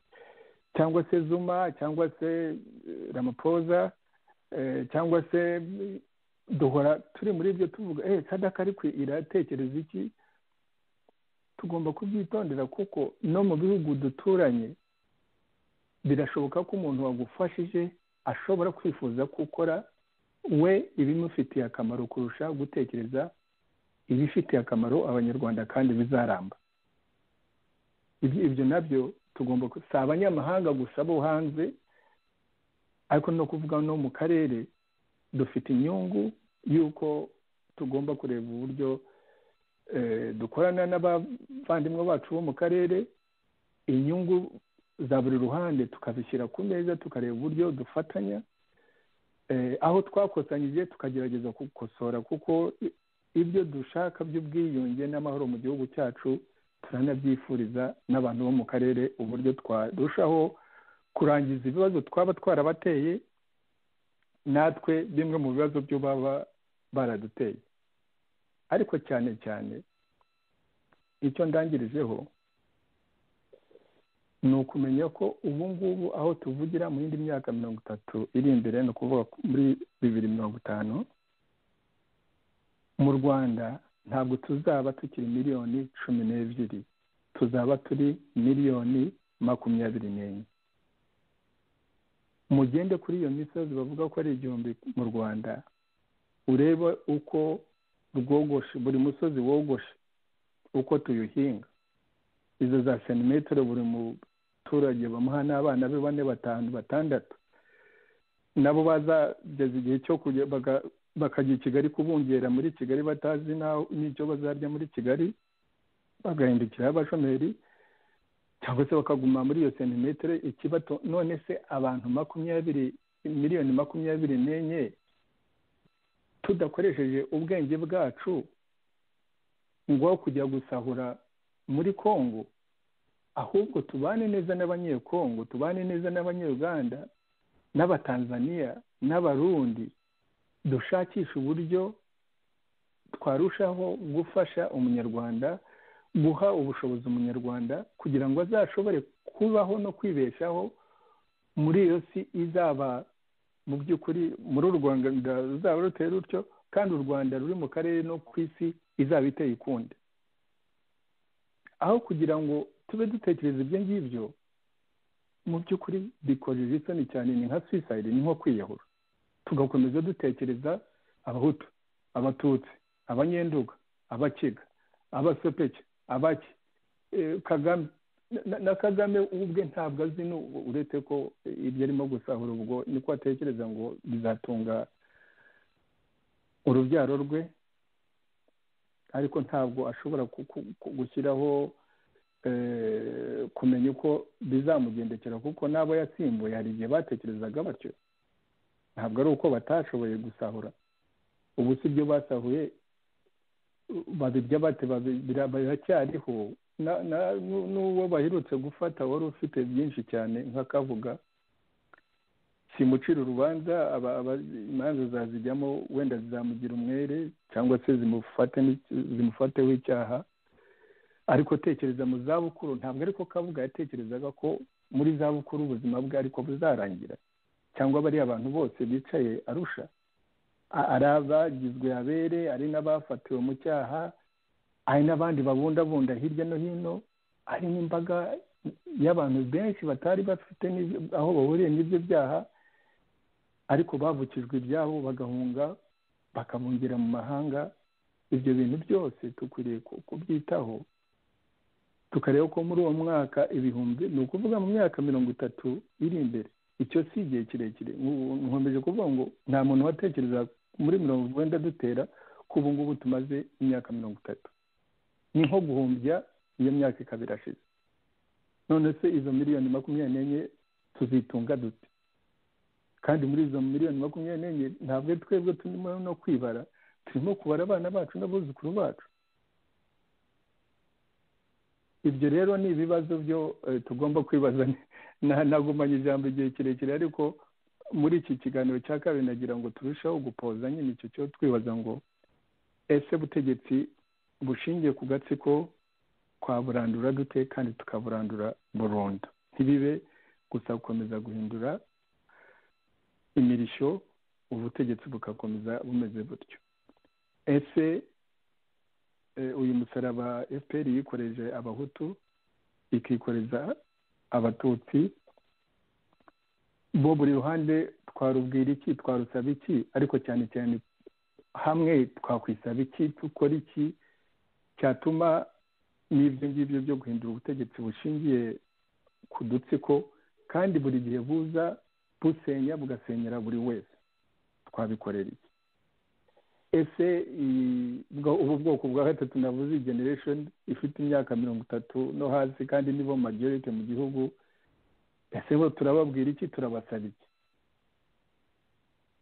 cyangwa se Zuma, cyangwa se Ramaphosa, cyangwa se duhora turi muri ibyo tuvuga Sadaka ariko iratekereza iki? Tugomba kubyitondera, kuko no mu bihugu duturanye birashoboka ko umuntu wagufashije ashobora kwifuza gukora we ibimufitiye akamaro kurusha gutekereza ibifitiye akamaro Abanyarwanda kandi bizaramba. Ibyo nabyo tugomba, si abanyamahanga gusa bo hanze, ariko no kuvuga no mu karere dufite inyungu y'uko tugomba kureba uburyo dukorana n'abavandimwe bacu bo mu karere, inyungu za buri ruhande tukazishyira ku meza, tukareba uburyo dufatanya, aho twakosanyije tukagerageza gukosora, kuko ibyo dushaka by'ubwiyunge n'amahoro mu gihugu cyacu turanabyifuriza n'abantu bo mu karere, uburyo twarushaho kurangiza ibibazo twaba twarabateye, natwe bimwe mu bibazo byo baba baraduteye. Ariko cyane cyane icyo ndangirijeho ni ukumenya ko ubu ngubu aho tuvugira mu yindi myaka 30 iri imbere, ni ukuvuga muri 2050, mu Rwanda ntabwo tuzaba tukiri miliyoni 12, tuzaba turi miliyoni 24. Mugende kuri iyo misozi bavuga ko ari 1000 mu Rwanda, urebe uko rwogoshe, buri musozi wogoshe uko tuyuhinga, izo za sentimetero buri muturage bamuha n'abana be 4, 5, 6, nabo bazageza igihe cyo kujya bakajya i Kigali kubungera muri Kigali batazi n'icyo bazarya muri Kigali, bagahindukira abashomeri, cyangwa se bakaguma muri iyo sentimetero ikibato. None se abantu miliyoni 24 tudakoresheje ubwenge bwacu ngo kujya gusahura muri Kongo, ahubwo tubane neza n'Abanyekongo, tubane neza n'Abanyarwanda, n'Abatanzania, n'Abarundi, dushakisha uburyo twarushaho gufasha Umunyarwanda, guha ubushobozi Umunyarwanda kugira ngo azashobore kubaho no kwibeshaho muri iyo si izaba mu by'ukuri muri u Rwanda ruzaba ruteye rutyo, kandi u Rwanda ruri mu karere no ku isi izaba iteye ukundi. Aho kugira ngo tube dutekereza ibyo ngibyo, mu by'ukuri bikojeje isoni cyane, ni nka suicide, ni nko kwiyahura. Tugakomeza dutekereza Abahutu, Abatutsi, Abanyenduga, Abakiga, Abasopeke, Abaki, Kagame. Na Kagame ubwe ntabwo azi uretse ko ibyo arimo gusahura ubwo niko atekereza ngo bizatunga urubyaro rwe, ariko ntabwo ashobora gushyiraho kumenya uko bizamugendekera, kuko n'abo yasimbuye hari igihe batekerezaga batyo. Ntabwo ari uko batashoboye gusahura, ubu si byo basahuye babirya bate, biracyariho. N'uwo baherutse gufata wari ufite byinshi cyane nk'akavuga, simucira urubanza, imanza zazijyamo wenda zizamugira umwere cyangwa se zimufateho icyaha. Ariko tekereza mu zabukuru, ntabwo ariko Kabuga yatekerezaga ko muri zabukuru ubuzima bwe ariko buzarangira, cyangwa bari abantu bose bicaye Arusha. ari abagizwe abere, ari n'abafatiwe mu cyaha, hari n'abandi babundabunda hirya no hino, hari n'imbaga y'abantu benshi batari bafite aho bahuriye n'ibyo byaha, ariko bavukijwe ibyabo bagahunga bakabungira mu mahanga. Ibyo bintu byose dukwiriye kubyitaho, tukareba ko muri uwo mwaka ibihumbi, ni ukuvuga mu myaka 30 iri imbere, icyo si igihe kirekire. Nkomeje kuvuga ngo nta muntu watekereza muri 90 dutera ko ubu ngubu tumaze imyaka 30. Ni nko guhumbya iyo myaka ikaba irashize. None se izo miliyoni 24 tuzitunga dute? Kandi muri izo miliyoni 24 ntabwo twebwe turimo no kwibara, turimo kubara abana bacu n'abuzukuru bacu. Ibyo rero ni ibibazo byo tugomba kwibaza. Nagumanye ijambo igihe kirekire, ariko muri iki kiganiro cya kabiri nagira ngo turusheho gupoza nyine icyo cyo twibaza ngo ese butegetsi bushingiye ku gatsiko twaburandura dute kandi tukaburandura burundu, ntibibe gusa gukomeza guhindura imirishyo, ubutegetsi bugakomeza bumeze butyo. Ese uyu musaraba FPR yikoreje abahutu ikikoreza abatutsi, bo buri ruhande twarubwira iki, twarusaba iki, ariko cyane cyane hamwe twakwisaba iki, tukora iki cyatuma n'ibyo ngibyo byo guhindura ubutegetsi bushingiye ku dutsiko kandi buri gihe buza busenya bugasenyera buri wese, twabikorera iki? Ese ubu bwoko bwa gatatu navuze, generation ifite imyaka 30 no hasi kandi nibo majority mu gihugu, ese bo turababwira iki, turabasaba iki?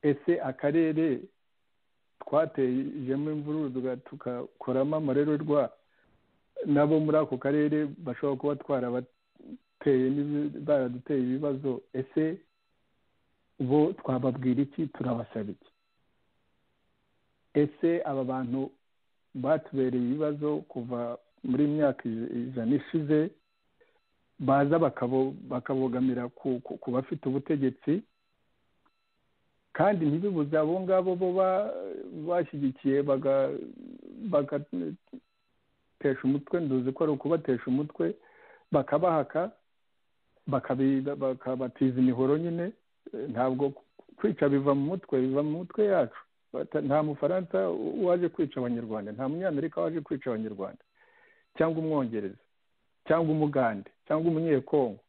Ese akarere twatejemo imvururu tugakoramo amarererwa, nabo muri ako karere bashobora kuba baraduteye ibibazo, ese bo twababwira iki, turabasaba iki? Ese aba bantu batubereye ibibazo kuva muri myaka 100 ishize baza bakabogamira ku bafite ubutegetsi, kandi ntibibuze abo ngabo bo bashyigikiye bagatesha umutwe, nduzi ko ari ukubatesha umutwe, bakabahaka bakabatiza imihoro nyine. Ntabwo kwica biva mu mutwe yacu. Nta mufaransa waje kwica abanyarwanda, nta munyamerika waje kwica abanyarwanda, cyangwa umwongereza, cyangwa umugande, cyangwa umunyekongo.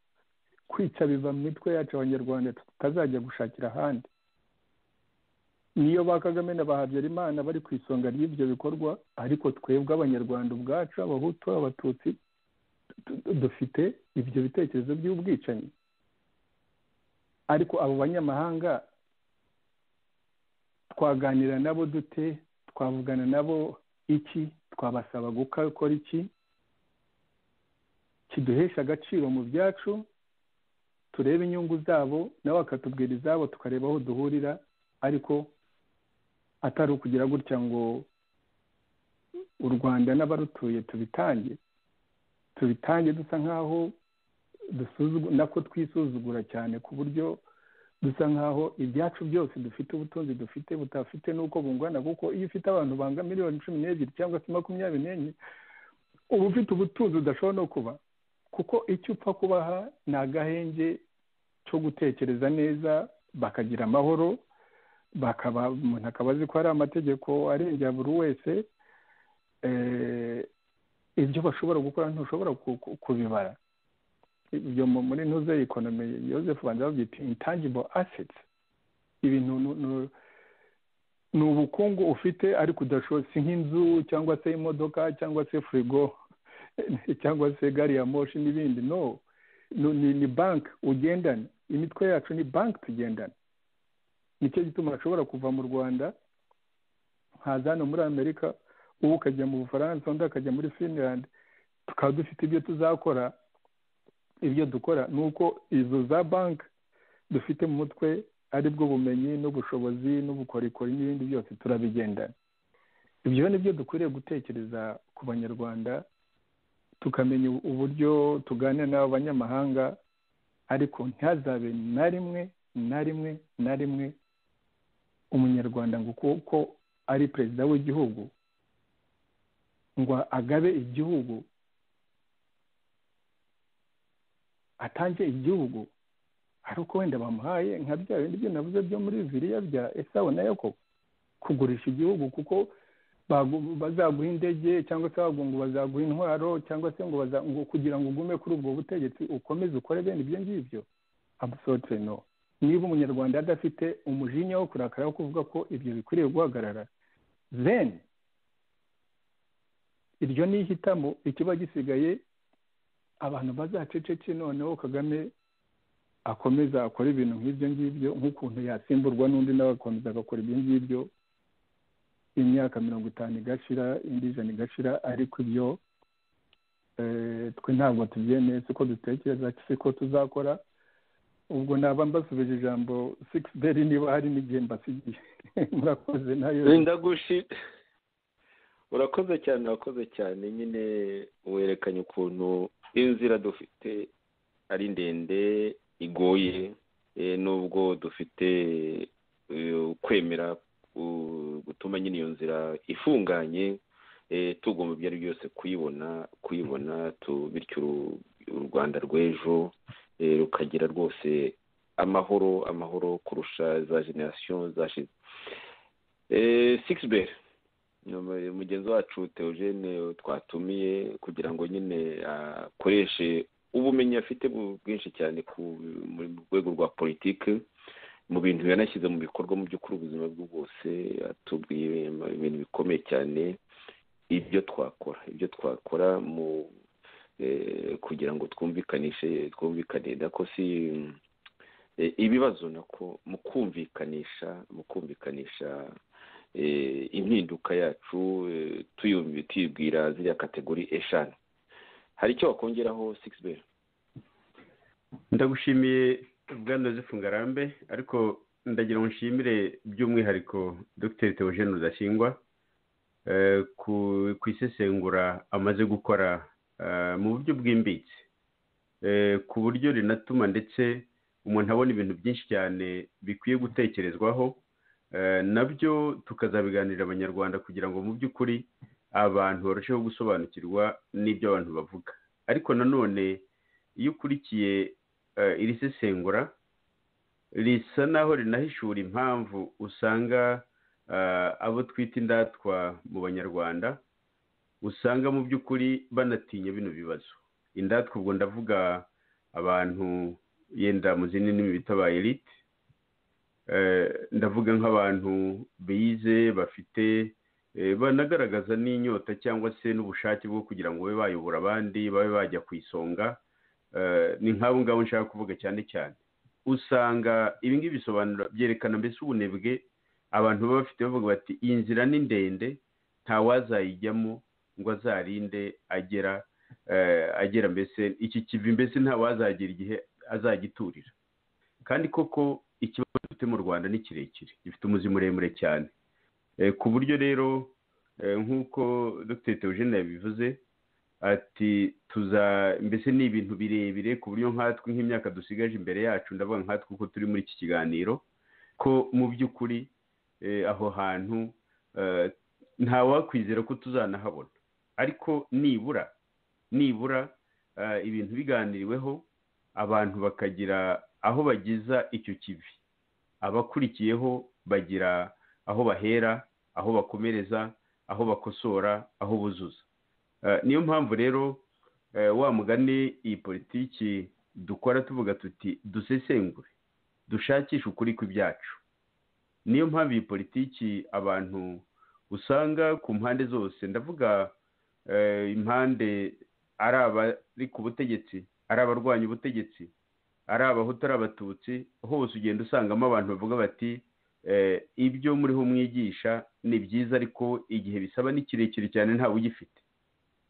Kwica biva mu mitwe yacu abanyarwanda, tutazajya gushakira ahandi. Niyo ba Kagame na ba Habyarimana bari ku isonga ry'ibyo bikorwa, ariko twebwe abanyarwanda ubwacu, abahutu, abatutsi, dufite ibyo bitekerezo by'ubwicanyi. Ariko abo banyamahanga twaganira nabo dute, twavugana nabo iki, twabasaba gukora iki kiduhesha agaciro mu byacu, turebe inyungu zabo nabo bakatubwira izabo, tukareba aho duhurira, ariko atari ukugira gutya ngo u Rwanda n'abarutuye tubitange dusa nkaho nako twisuzugura cyane, ku buryo dusa nkaho ibyacu byose dufite, ubutunzi dufite butafite n'uko bungana. Kuko iyo ufite abantu banga miliyoni 12 cyangwa 24, uba ufite ubutunzi udashobora no kuba, kuko icyo upfa kubaha ni agahenge cyo gutekereza neza, bakagira amahoro, umuntu akaba azi ko hari amategeko arengera buri wese. Ibyo bashobora gukora ntushobora kubibara. Ibyo muri ntuze economy Joseph Banza babyita intangible assets. Ibintu ni ubukungu ufite ariko udashobora, si nk'inzu cyangwa se imodoka cyangwa se frigo cyangwa se gari ya moshi n'ibindi. No, ni bank ugendana. Imitwe yacu ni bank tugendana. Nicyo gituma ashobora kuva mu Rwanda haza no muri Amerika, ubu ukajya mu Bufaransa, undi akajya muri Finland, tukaba dufite ibyo tuzakora. Ibyo dukora nuko izo za bank dufite mu mutwe ari bwo bumenyi n'ubushobozi n'ubukorikori n'ibindi byose turabigendana. Ibyo ni byo dukwiriye gutekereza ku banyarwanda, tukamenya uburyo tuganira n'abo banyamahanga, ariko ntihazabe na rimwe umunyarwanda ngo kuko ari perezida w'igihugu ngo agabe igihugu atange igihugu ari uko wenda bamuhaye nka bya bindi byo navuze byo muri Bibiliya bya Esawu na Yakobo kugurisha igihugu kuko bazaguha indege cyangwa se ngo bazaguha intwaro cyangwa se ngo kugira ngo ugume kuri ubwo butegetsi ukomeze ukore bene ibyo ngibyo. Absolutely no. Niba umunyarwanda adafite umujinya wo kurakara wo kuvuga ko ibyo bikwiriye guhagarara, then iryo ni ihitamo. Ikiba gisigaye abantu bazaceceke, noneho Kagame akomeza akora ibintu nk'ibyo ngibyo, nk'ukuntu yasimburwa n'undi nawe akomeza agakora ibyo ngibyo, imyaka 50 igashira, indi 100 igashira, ariko ibyo twe ntabwo tubyemeye, siko dutekereza, siko tuzakora. Ubwo naba mbasubije ijambo 6 niba hari n'igihe mbasigiye. Murakoze nayo. Urakoze cyane nyine werekanye ukuntu inzira dufite ari ndende igoye, nubwo dufite kwemera gutuma nyine iyo nzira ifunganye, tugomba ibyo ari byose kuyibona bityo u Rwanda rw'ejo rukagira rwose amahoro kurusha za generation zashize. 6 mugenzi wacu Theogene twatumiye kugira ngo nyine akoreshe ubumenyi afite bwinshi cyane mu rwego rwa politike, mu bintu yanashyize mu bikorwa mu by'ukuri ubuzima bwe bwose. Atubwiye ibintu bikomeye cyane ibyo twakora mu kugira ngo twumvikane nako si ibibazo nako mu kumvikanisha impinduka yacu tuyibwira ziriya kategori eshanu. Hari icyo wakongeraho 6? Ndagushimiye Bwana Joseph Ngarambe, ariko ndagira ngo nshimire by'umwihariko Dr. Theogene Rudasingwa ku isesengura amaze gukora mu buryo bwimbitse, ku buryo rinatuma ndetse umuntu abona ibintu byinshi cyane bikwiye gutekerezwaho, nabyo tukazabiganirira abanyarwanda kugira ngo mu by'ukuri abantu barusheho gusobanukirwa n'ibyo abantu bavuga. Ariko nanone iyo ukurikiye iri sesengura risa naho rinahishura impamvu usanga abo twita indatwa mu banyarwanda usanga mu by'ukuri banatinya bino bibazo. Indatwa ubwo ndavuga abantu yenda mu zindi ndimi bita ba elite, ndavuga nk'abantu bize bafite banagaragaza n'inyota cyangwa se n'ubushake bwo kugira ngo babe bayobora abandi, babe bajya ku isonga. Ni nk'abo ngabo nshaka kuvuga cyane cyane. Usanga ibi ngibi bisobanura byerekana mbese ubunebwe abantu baba bafite, bavuga bati iyi nzira ni ndende, nta wazayijyamo ngo azarinde agera mbese iki kivi, mbese nta wazagira igihe azagiturira. Kandi koko ikibazo dufite mu Rwanda ni kirekire, gifite umuzi muremure cyane, ku buryo rero nk'uko Dr. Theogene yabivuze ati mbese ni ibintu birebire ku buryo nkatwe nk'imyaka dusigaje imbere yacu, ndavuga nkatwe kuko turi muri iki kiganiro, ko mu by'ukuri aho hantu nta wakwizera ko tuzanahabona. Ariko nibura ibintu biganiriweho, abantu bakagira aho bagiza icyo kivi, abakurikiyeho bagira aho bahera, aho bakomereza, aho bakosora, aho buzuza. Niyo mpamvu rero wa mugani iyi politiki dukora tuvuga tuti dusesengure, dushakishe ukuri kw'ibyacu. Niyo mpamvu iyi politiki abantu usanga ku mpande zose, ndavuga impande ari abari ku butegetsi, ari abarwanya ubutegetsi, ari abahutu, ari abatutsi, hose ugenda usangamo abantu bavuga bati ibyo muriho mwigisha ni byiza, ariko igihe bisaba ni kirekire cyane ntawe ugifite.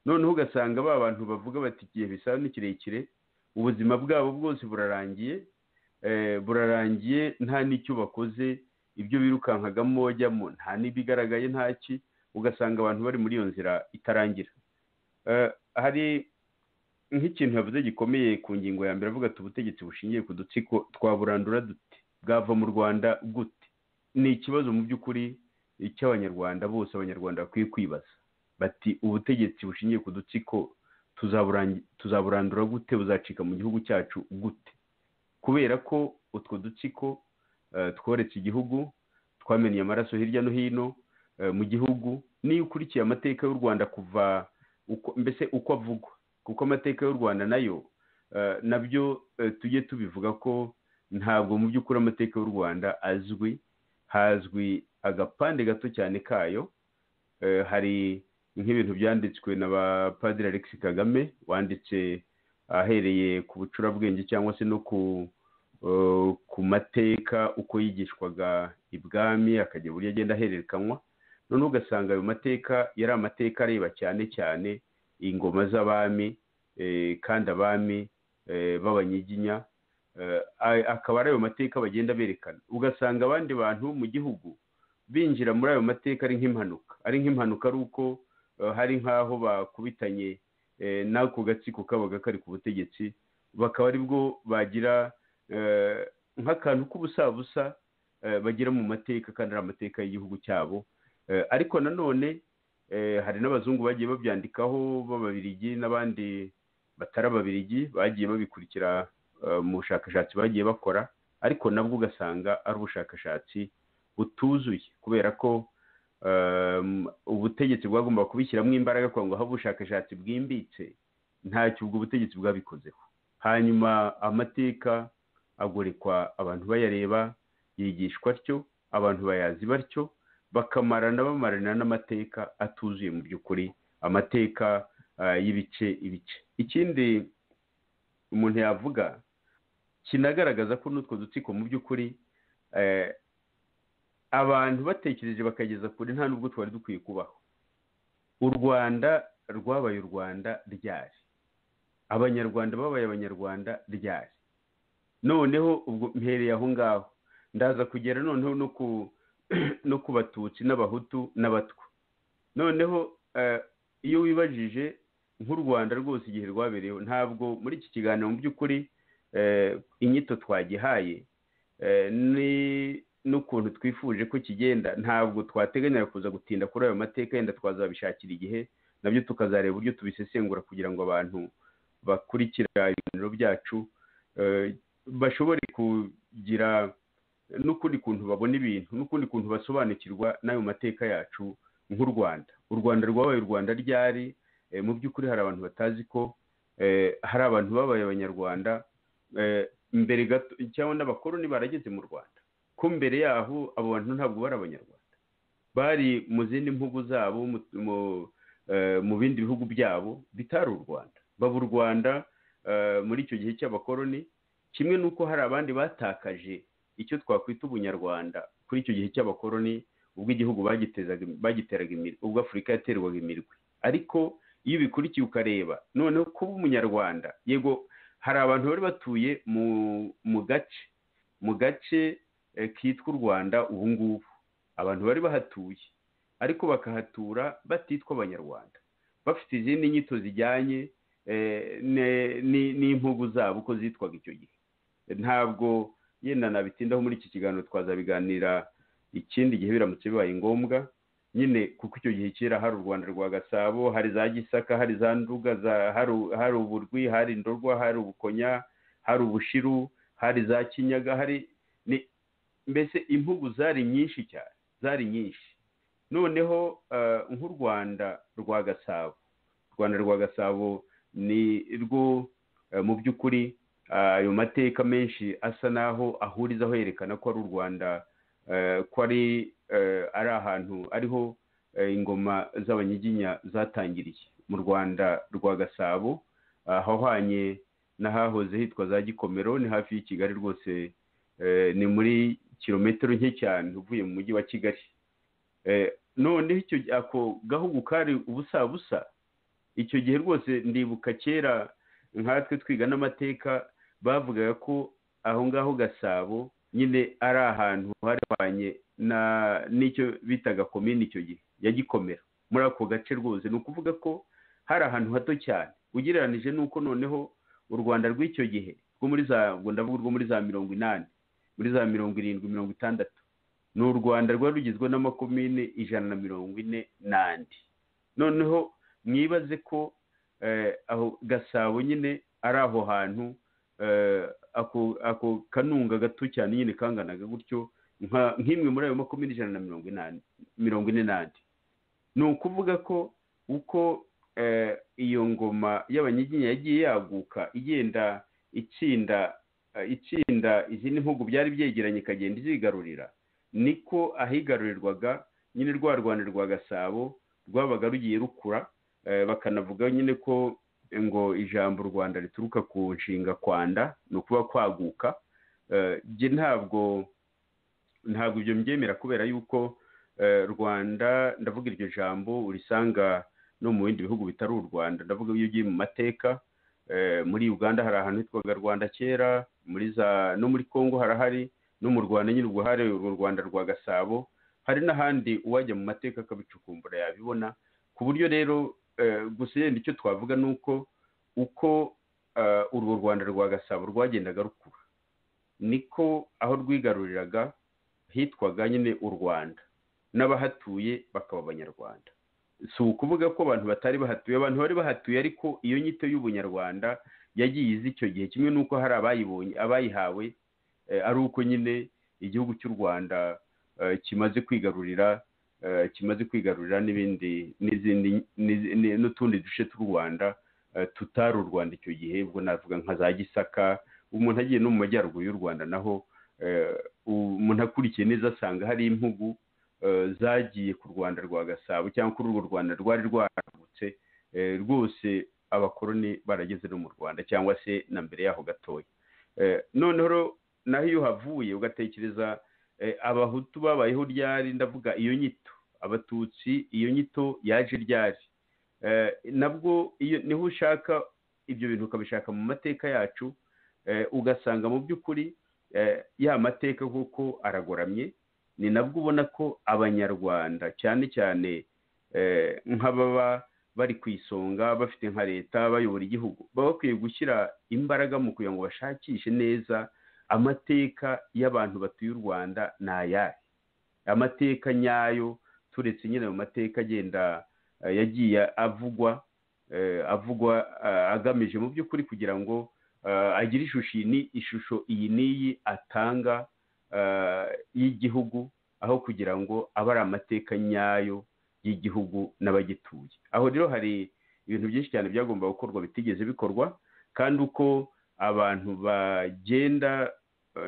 Noneho ugasanga ba bantu bavuga bati igihe bisaba ni kirekire, ubuzima bwabo bwose burarangiye nta n'icyo bakoze, ibyo birukankagamo bajyamo nta n'ibigaragaye ntaki, ugasanga abantu bari muri iyo nzira itarangira. Hari nk'ikintu yavuze gikomeye ku ngingo ya mbere, avuga ati ubutegetsi bushingiye ku dutsiko twaburandura dute, bwava mu Rwanda gute? ni ikibazo mu by'ukuri cy'abanyarwanda bose. Abanyarwanda bakwiye kwibaza bati ubutegetsi bushingiye ku dutsiko tuzaburandura gute, buzacika mu gihugu cyacu gute? Kubera ko utwo dutsiko tworetse igihugu, twamennye amaraso hirya no hino mu gihugu. Niyo ukurikiye amateka y'u Rwanda kuva mbese uko avugwa, kuko amateka y'u Rwanda nayo nabyo tujye tubivuga ko ntabwo mu by'ukuri amateka y'u Rwanda azwi, hazwi agapande gato cyane kayo. Hari nk'ibintu byanditswe na ba Padiri Alex Kagame, wanditse ahereye ku bucurabwenge cyangwa se no ku mateka uko yigishwaga ibwami, akajya buri agenda ahererekanywa. None ugasanga ayo mateka yari amateka areba cyane cyane ingoma z'abami, kandi abami b'abanyiginya, akaba ari ayo mateka bagenda berekana. Ugasanga abandi bantu mu gihugu binjira muri ayo mateka ari nk'impanuka, ari uko hari nk'aho bakubitanye n'ako gatsiko kabaga kari ku butegetsi, bakaba ari bwo bagira nk'akantu k'ubusabusa bagira mu mateka, kandi ari amateka y'igihugu cyabo. Ariko nanone hari n'abazungu bagiye babyandikaho b'Ababiligi n'abandi batari Ababiligi, bagiye babikurikira mu bushakashatsi bagiye bakora, ariko nabwo ugasanga ari ubushakashatsi butuzuye, kubera ko ubutegetsi bwagomba kubishyiramo imbaraga kugira ngo habe ubushakashatsi bwimbitse, ntacyo ubwo butegetsi bwabikozeho. Hanyuma amateka agorekwa abantu bayareba, yigishwa atyo, abantu bayazi batyo, bamarana n'amateka atuzuye mu by'ukuri, amateka y'ibice. Ikindi umuntu yavuga kinagaragaza ko n'utwo dutsiko mu by'ukuri abantu batekereje bakageza kure, nta nubwo twari dukwiye kubaho. U Rwanda rwabaye u Rwanda ryari, abanyarwanda babaye abanyarwanda ryari. Noneho ubwo mpereye aho ngaho ndaza kugera noneho no ku Batutsi n'Abahutu n'Abatwa. Noneho iyo wibajije nk'u Rwanda rwose igihe rwabereyeho, ntabwo muri iki kiganiro mu by'ukuri inyito twagihaye n'ukuntu twifuje ko kigenda, ntabwo twateganya kuza gutinda kuri ayo mateka, yenda twazabishakira igihe nabyo tukazareba uburyo tubisesengura, kugira ngo abantu bakurikira ibiganiro byacu bashobore kugira n'ukundi kuntu babona ibintu, n'ukundi kuntu basobanukirwa n'ayo mateka yacu nk'u Rwanda. U Rwanda rwabaye u Rwanda ryari? Mu by'ukuri hari abantu batazi ko hari abantu babaye abanyarwanda mbere gato, cyangwa n'abakoloni barageze mu Rwanda, ko mbere yaho abo bantu ntabwo bari abanyarwanda, bari mu zindi mpugu zabo, mu bindi bihugu byabo bitari u Rwanda. Baba u Rwanda muri icyo gihe cy'abakoloni, kimwe n'uko hari abandi batakaje icyo twakwita ubunyarwanda kuri icyo gihe cy'abakoloni, ubwo igihugu bagiteraga imirwi, ubwo Afurika yaterwaga imirwi. Ariko iyo ubikurikiye ukareba noneho kuba umunyarwanda, yego hari abantu bari batuye mu gace kitwa u Rwanda ubu ngubu, abantu bari bahatuye, ariko bakahatura batitwa abanyarwanda, bafite izindi nyito zijyanye n'impugu zabo uko zitwaga icyo gihe. Ntabwo yenda nabitindaho muri iki kiganiro, twazabiganira ikindi gihe biramutse bibaye ngombwa nyine, kuko icyo gihe kera hari u Rwanda rwa Gasabo, hari za Gisaka, hari za Nduga, hari Uburwi, hari Ndorwa, hari Ubukonya, hari Ubushiru, hari za Kinyaga, mbese impugu zari nyinshi cyane, zari nyinshi. Noneho nk'u Rwanda rwa Gasabo, u Rwanda rwa Gasabo ni rwo mu by'ukuri ayo mateka menshi asa naho ahurizaho yerekana ko ari u Rwanda, ko ari ahantu ariho ingoma z'abanyiginya zatangiriye. Mu Rwanda rwa Gasabo hahwanye n'ahahoze hitwa za Gikomero, ni hafi y'i Kigali rwose, ni muri kilometero nke cyane uvuye mu mujyi wa Kigali. Noneho ako gahugu kari ubusabusa icyo gihe rwose. Ndibuka kera nkatwe twiga n'amateka bavugaga ko aho ngaho Gasabo nyine ari ahantu harwanye n'icyo bitaga komini icyo gihe ya Gikomero, muri ako gace rwose. Ni ukuvuga ko hari ahantu hato cyane ugereranije n'uko noneho u Rwanda rw'icyo gihe rwo muri za 80, muri za 70, 60, ni u Rwanda rwari rugizwe n'amakomine 140 noneho mwibaze ko aho Gasabo nyine ari aho hantu ako kanunga gato cyane nyine kanganaga gutyo nk'imwe muri ayo makomine 140 ni ukuvuga ko uko iyo ngoma y'abanyiginya yagiye yaguka igenda itsinda izindi mpugu byari byegeranye ikagenda izigarurira, niko ahigarurirwaga nyine rwa Rwanda rwa Gasabo rwabaga rugiye rukura. Bakanavuga nyine ko ngo ijambo Rwanda rituruka ku nshinga kwanda, ni ukuba kwaguka. Ntabwo ibyo mbyemera kubera yuko Rwanda, ndavuga iryo jambo urisanga no mu bindi bihugu bitari u Rwanda. Ndavuga iyo ugiye mu mateka, muri Uganda hari ahantu hitwaga Rwanda kera, no muri Congo harahari, no mu Rwanda nyine ubwo hari u Rwanda rwa Gasabo, hari n'ahandi uwajya mu mateka akabicukumbura yabibona. Ku buryo rero gusa yenda icyo twavuga ni uko urwo Rwanda rwa Gasabo rwagendaga rukura, niko aho rwigaruriraga hitwaga nyine u Rwanda, n'abahatuye bakaba abanyarwanda. Si ukuvuga ko abantu batari bahatuye, abantu bari bahatuye, ariko iyo nyito y'ubunyarwanda yagiye izi icyo gihe, kimwe n'uko hari abayihawe ari uko nyine igihugu cy'u Rwanda kimaze kwigarurira n'ibindi n'utundi duce tw'u Rwanda tutari u Rwanda icyo gihe. Ubwo navuga nka za Gisaka. Umuntu agiye no mu majyaruguru y'u Rwanda naho umuntu akurikiye neza asanga hari impugu zagiye ku Rwanda rwa Gasabo cyangwa kuri urwo Rwanda rwari rwaragutse rwose, abakoroni barageze no mu Rwanda cyangwa se na mbere yaho gatoya. Noneho naho iyo havuye ugatekereza abahutu babayeho ryari, ndavuga iyo nyito, abatutsi iyo nyito yaje ryari, nabwo niho ushaka ibyo bintu ukabishaka mu mateka yacu, ugasanga mu by'ukuri ya mateka kuko aragoramye. Ni nabwo ubona ko abanyarwanda cyane cyane nk'ababa bari ku isonga bafite nka leta bayobora igihugu, baba bakwiye gushyira imbaraga mu kugira ngo bashakishe neza amateka y'abantu batuye u Rwanda ni ayahe, amateka nyayo, turetse nyine mu mateka agenda yagiye avugwa agamije mu by'ukuri kugira ngo agire ishusho iyi n'iyi atanga y'igihugu, aho kugira ngo abe ari amateka nyayo y'igihugu n'abagituye. Aho rero hari ibintu byinshi cyane byagomba gukorwa bitigeze bikorwa, kandi uko abantu bagenda,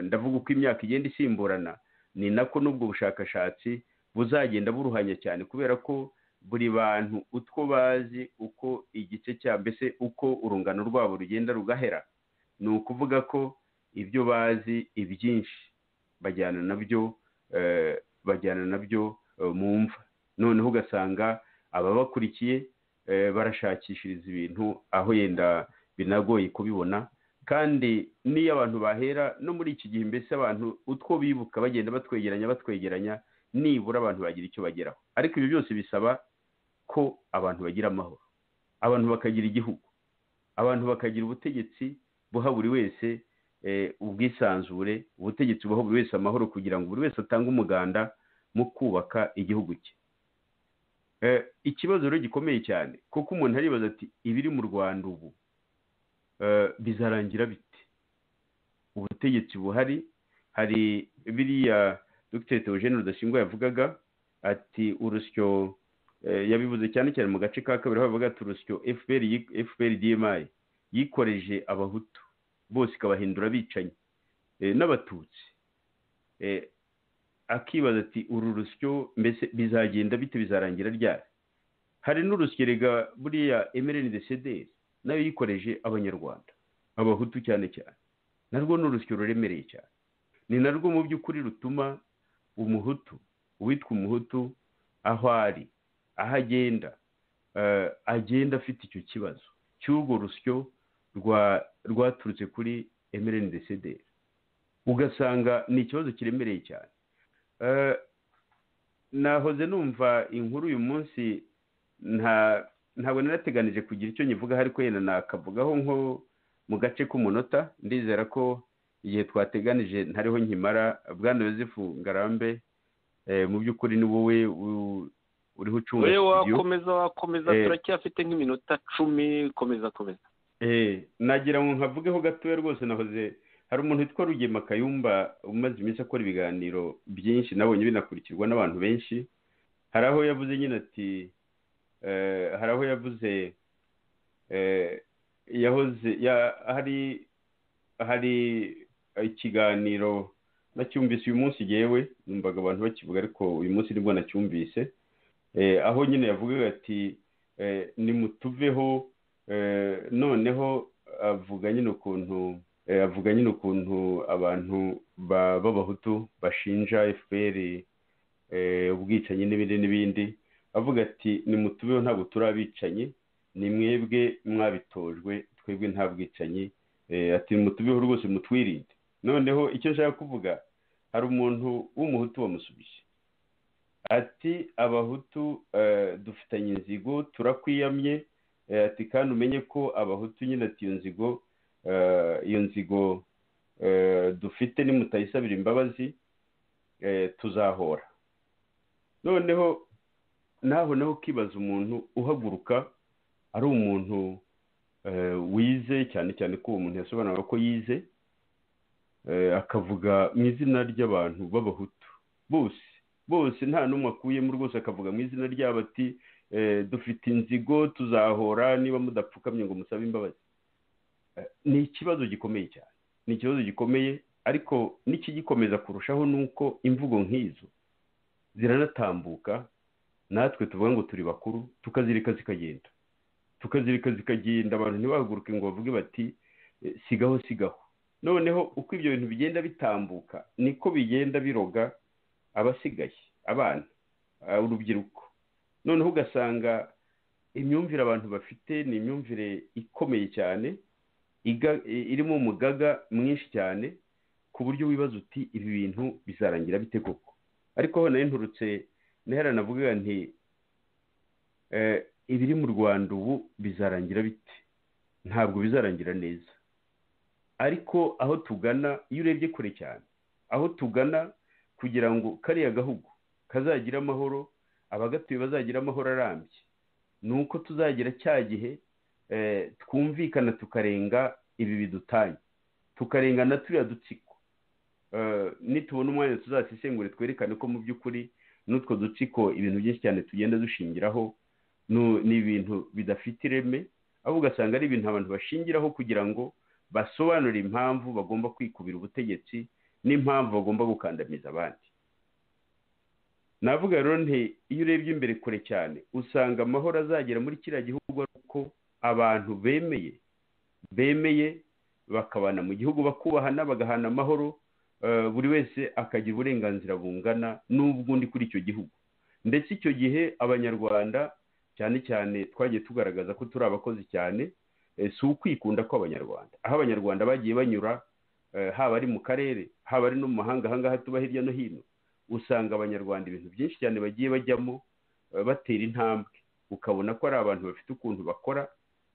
ndavuga uko imyaka igenda isimburana, ni nako n'ubwo bushakashatsi buzagenda buruhanya cyane, kubera ko buri bantu utwo bazi, uko igice cya mbese uko urungano rwabo rugenda rugahera, ni ukuvuga ko ibyo bazi ibyinshi bajyana nabyo mu mva. Noneho ugasanga ababakurikiye barashakishiriza ibintu aho yenda binagoye kubibona. Kandi n'iyo abantu bahera no muri iki gihe, mbese abantu utwo bibuka bagenda batwegeranya, nibura abantu bagira icyo bageraho. Ariko ibyo byose bisaba ko abantu bagira amahoro, abantu bakagira igihugu, abantu bakagira ubutegetsi buha buri wese ubwisanzure, ubutegetsi buha buri wese amahoro, kugira ngo buri wese atange umuganda mu kubaka igihugu cye. Ikibazo rero gikomeye cyane, kuko umuntu aribaza ati ibiri mu Rwanda ubu bizarangira bite? Ubutegetsi buhari, hari biriya Dr. Theogene Rudasingwa yavugaga ati urusyo, yabivuze cyane cyane mu gace ka kabiri, aho bavuga ati urusyo FPR DMI yikoreje abahutu bose ikabahindura abicanyi n'abatutsi. Akibaza ati uru rusyo mbese bizagenda bite, bizarangira ryari? Hari n'urusyo rega buriya MRND-CDR nayo yikoreje abanyarwanda, abahutu cyane cyane, narwo ni urusyo ruremereye cyane. Ni narwo mu by'ukuri rutuma umuhutu, uwitwa umuhutu, aho ari, aho agenda afite icyo kibazo cy'urwo rusyo rwaturutse kuri MRND-CDR, ugasanga ni ikibazo kiremereye cyane. Nahoze numva inkuru uyu munsi, ntabwo narateganije kugira icyo nyivuga, ariko yenda nakavugaho nko mu gace k'umunota. Ndizera ko igihe twateganije ntariho nkimara. Bwana Yozefu Ngarambe mu by'ukuri ni wowe uriho ucunga studio wakomeza turacyafite nk'iminota 10 komeza nagira ngo nkavugeho gatoya rwose nahoze hari umuntu witwa Rugema Kayumba umaze iminsi akora ibiganiro byinshi nabonye binakurikirwa n'abantu benshi hari aho yavuze nyine ati hari aho yavuze hari ikiganiro nacyumvise uyu munsi yewe numvaga abantu bakivuga ariko uyu munsi nibwo nacyumvise aho nyine yavugaga ati nimutuveho noneho avuga nyine ukuntu abantu b'abahutu bashinja FPR ubwicanyi n'ibindi avuga ati nimutubeho ntabwo turabicanyi ni mwebwe mwabitojwe twebwe nta bwicanyi ati nimutubeho rwose mutwirinde noneho icyo nshaka kuvuga hari umuntu w'umuhutu wamusubije ati abahutu dufitanye inzigo turakwiyamye ati kandi umenye ko abahutu nyine ati iyo nzigo dufite nimutayisabira imbabazi tuzahora noneho naho ukibaza umuntu uhaguruka ari umuntu wize cyane cyane ko uwo muntu yasobanuraga ko yize akavuga mu izina ry'abantu b'abahutu bose nta n'umwe akuyemo rwose akavuga mu izina ryabo ati dufite inzigo tuzahora niba mudapfukamye ngo musabe imbabazi ni ikibazo gikomeye cyane ni ikibazo gikomeye ariko n'ikigikomeza kurushaho ni uko imvugo nk'izo ziranatambuka natwe tuvuga ngo turi bakuru tukazirika zikagenda abantu ntibahaguruke ngo bavuge bati sigaho noneho uko ibyo bintu bigenda bitambuka niko bigenda biroga abasigaye abana urubyiruko noneho ugasanga imyumvire abantu bafite ni imyumvire ikomeye cyane irimo umugaga mwinshi cyane ku buryo wibaza uti ibi bintu bizarangira bite koko ariko aho nari nturutse navuga nti ibiri mu Rwanda ubu bizarangira bite ntabwo bizarangira neza ariko aho tugana iyo urebye kure cyane aho tugana kugira ngo kariya gahugu kazagira amahoro abagatuye bazagira amahoro arambye ni uko tuzagira cya gihe twumvikana tukarenga ibi bidutanye tukarenga na turiya dutsiko nitubona umwanya tuzasesengure twerekane ko mu by'ukuri n'utwo dutsiko ibintu byinshi cyane tugenda dushingiraho ni ibintu bidafite ireme aho ugasanga ari ibintu abantu bashingiraho kugira ngo basobanure impamvu bagomba kwikubira ubutegetsi n'impamvu bagomba gukandamiza abandi navuga rero nti iyo urebye imbere kure cyane usanga amahoro azagera muri kiriya gihugu uko abantu bemeye bakabana mu gihugu bakubahana bagahana amahoro buri wese akagira uburenganzira bungana n'ubw'undi kuri icyo gihugu ndetse icyo gihe abanyarwanda cyane cyane twagiye tugaragaza ko turi abakozi cyane si ukwikunda kw'abanyarwanda aho abanyarwanda bagiye banyura haba ari mu karere haba ari no mu mahanga ahangaha tuba hirya no hino usanga abanyarwanda ibintu byinshi cyane bagiye bajyamo batera intambwe ukabona ko ari abantu bafite ukuntu bakora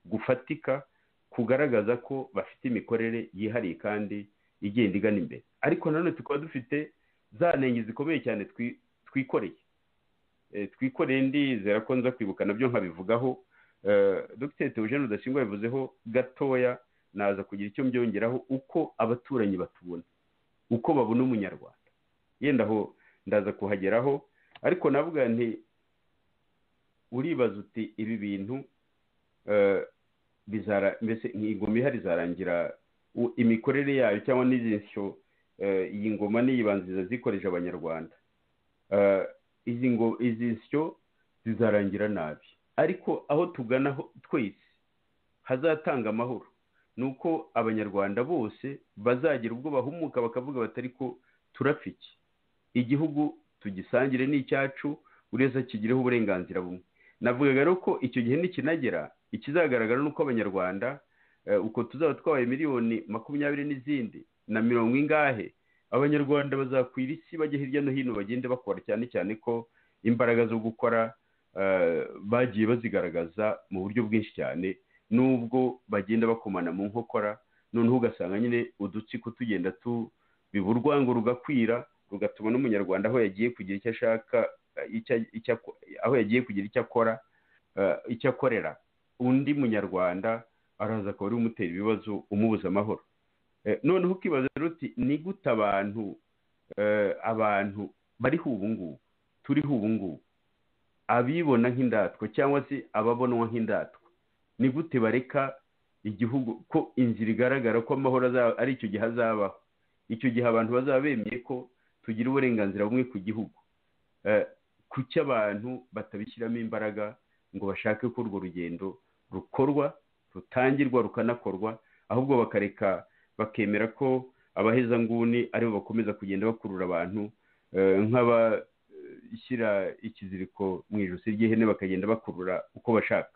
gufatika kugaragaza ko bafite imikorere yihariye kandi igenda igana imbere ariko nanone tukaba dufite za ntenge zikomeye cyane twikoreye ndizera ko nza kwibuka nabyo nkabivugaho Dr Theogene Rudasingwa yavuzeho gatoya naza kugira icyo mbyongeraho uko abaturanyi batubona uko babona umunyarwanda yenda aho ndaza kuhageraho ariko navuga nti uribaza uti ibi bintu mbese ingoma ihari izarangira imikorere yayo cyangwa n'izi nsyo iyi ngoma n'iyibanziriza zikoresha abanyarwanda izi nsyo zizarangira nabi ariko aho tugana twese hazatanga amahoro ni uko abanyarwanda bose bazagira ubwo bahumuka bakavuga bati ariko turapfa iki igihugu tugisangire n'icyacu buri wese akigireho uburenganzira bumwe navugaga rero ko icyo gihe nikinagera ikizagaragara ni uko abanyarwanda uko tuzaba twabaye miliyoni 20 n'izindi na mirongo ingahe abanyarwanda bazakwira isi bajya hirya no hino bagende bakora cyane cyane ko imbaraga zo gukora bagiye bazigaragaza mu buryo bwinshi cyane nubwo bagenda bakomana mu nkokora noneho ugasanga nyine udutsiko tugenda biba urwango rugakwira rugatuma n'umunyarwanda aho yagiye kugira icyo ashaka aho yagiye kugira icyo akora icyo akorera undi munyarwanda araza akaba ari umutera ibibazo umubuza amahoro. Noneho ukibaza ruti ni gute abantu bariho ubu ngubu turiho ubu ngubu abibona nk'indatwa cyangwa se ababonwa nk'indatwa ni gute bareka igihugu ko inzira igaragara ko amahoro ari icyo gihe azabaho, icyo gihe abantu bazaba bemeye ko tugira uburenganzira bumwe ku gihugu, kuki abantu batabishyiramo imbaraga ngo bashake ko urwo rugendo rukorwa rutangirwa rukanakorwa, ahubwo bakareka bakemera ko abahezanguni aribo bakomeza kugenda bakurura abantu nk'abashyira ikiziriko mu ijosi ry'ihene bakagenda bakurura uko bashaka.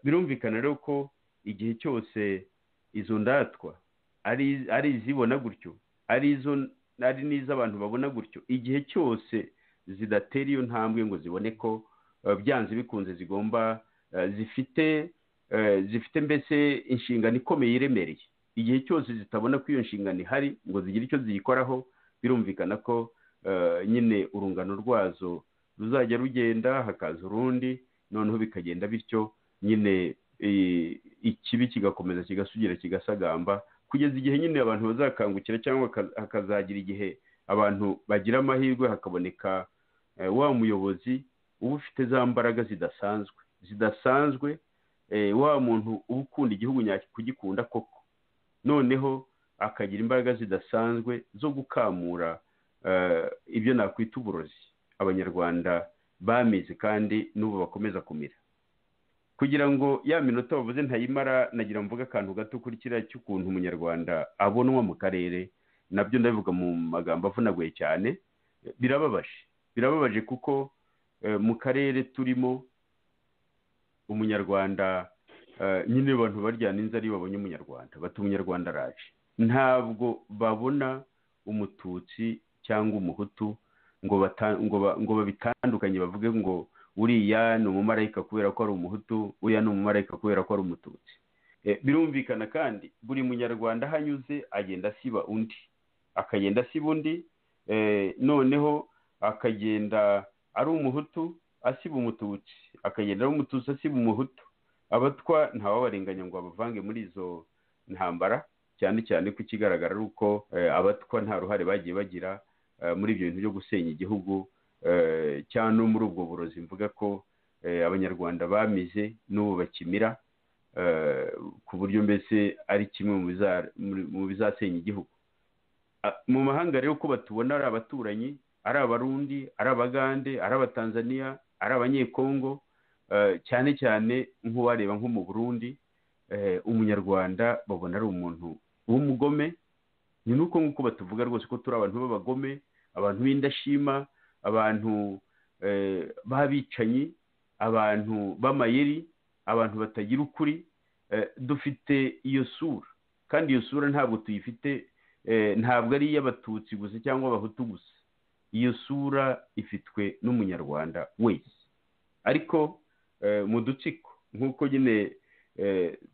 Birumvikana rero ko igihe cyose izo ndatwa ari izibona gutyo ari n'iz'abantu babona gutyo, igihe cyose zidatera iyo ntambwe ngo zibone ko byanze bikunze zigomba zifite mbese inshingano ikomeye iremereye, igihe cyose zitabona ko iyo nshingano ihari ngo zigire icyo ziyikoraho, birumvikana ko nyine urungano rwazo ruzajya rugenda hakaza urundi, noneho bikagenda bityo nyine ikibi kigakomeza kigasugira kigasagamba kugeza igihe nyine abantu bazakangukira, cyangwa hakazagira igihe abantu bagira amahirwe hakaboneka wa muyobozi uba ufite za mbaraga zidasanzwe wa muntu uba ukunda igihugu kugikunda koko, noneho akagira imbaraga zidasanzwe zo gukamura ibyo nakwita uburozi abanyarwanda bamize kandi n'ubu bakomeza kumira. Kugira ngo ya minota bavuze ntayimara, nagira mvuga akantu gato kuri kiriya cy'ukuntu umunyarwanda abonwa mu karere, nabyo ndabivuga mu magambo avunaguye cyane. Birababaje kuko mu karere turimo umunyarwanda nyine abantu baryana inzara iyo babonye umunyarwanda bati umunyarwanda araje, ntabwo babona umututsi cyangwa umuhutu ngo babitandukanye bavuge ngo uriya ni umumarayika kubera ko ari umuhutu, uriya ni umumarayika kubera ko ari umututsi. Birumvikana kandi buri munyarwanda aho anyuze agenda asiba undi, noneho akagenda ari umuhutu asiba umututsi, akagenda ari umututsi asiba umuhutu. Abatwa ntawabarenganya ngo bavange muri izo ntambara, cyane cyane ko ikigaragara ari uko abatwa nta ruhare bagiye bagira muri ibyo bintu byo gusenya igihugu, cyane no muri ubwo burozi mvuga ko abanyarwanda bamize n'ubu bakimira, ku buryo mbese ari kimwe mu bizasenya igihugu. Mu mahanga rero ko batubona ari abaturanyi, ari abarundi, ari abagande, ari abatanzaniya, ari abanyekongo, cyane cyane nk'uwareba nko mu Burundi, umunyarwanda babona ari umuntu w'umugome. Ni nuko nk'uko batuvuga rwose ko turi abantu b'abagome, abantu b'indashima, abantu b'abicanyi, abantu b'amayeri, abantu batagira ukuri. Dufite iyo sura, kandi iyo sura ntabwo tuyifite, ntabwo ari iy'abatutsi gusa cyangwa abahutu gusa. Iyo sura ifitwe n'umunyarwanda wese, ariko mu dutsiko nk'uko nyine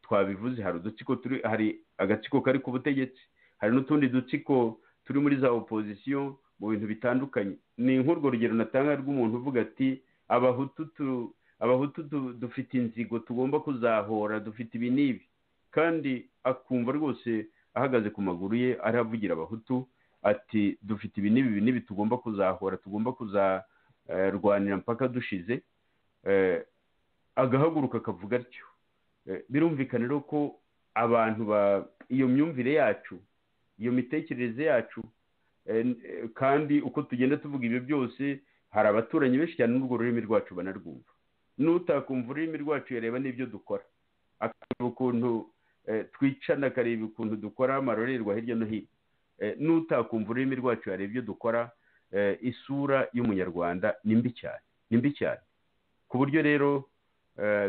twabivuze, hari udutsiko hari agatsiko kari ku butegetsi, hari n'utundi dutsiko turi muri za opozisiyo mu bintu bitandukanye. Ni nk'urwo rugero natanga rw'umuntu uvuga ati abahutu dufite inzigo tugomba kuzahora, dufite ibi n'ibi, kandi akumva rwose ahagaze ku maguru ye aravugira abahutu ati dufite ibi n'ibi tugomba kuzahora, tugomba kuzarwanira mpaka dushize, agahaguruka akavuga atyo. Birumvikana rero ko abantu iyo myumvire yacu, iyo mitekerereze yacu, kandi uko tugenda tuvuga ibyo byose, hari abaturanyi benshi cyane n'urwo rurimi rwacu banarwumva. N'utakumva ururimi rwacu yareba n'ibyo dukora, akareba ukuntu twicana, akareba ukuntu dukora amarorerwa hirya no hino. N'utakumva ururimi rwacu yareba ibyo dukora, isura y'umunyarwanda ni mbi cyane, ku buryo rero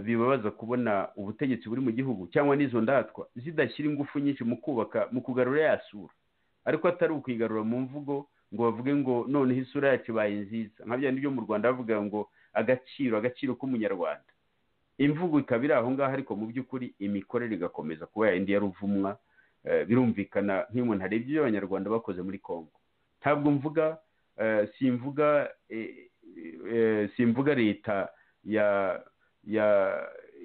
bibabaza kubona ubutegetsi buri mu gihugu cyangwa n'izo ndatwa zidashyira ingufu nyinshi mu kugarura ya sura, ariko atari ukwigarura mu mvugo ngo bavuge ngo noneho isura yacu ibaye nziza, nka bya byo mu Rwanda bavuga ngo agaciro k'umunyarwanda. Imvugo ikaba iri aho ngaho, ariko mu by'ukuri imikorere igakomeza kuba yindi ya ruvumwa. Birumvikana nk'iyo umuntu arebye ibyo abanyarwanda bakoze muri Kongo, ntabwo mvuga simvuga leta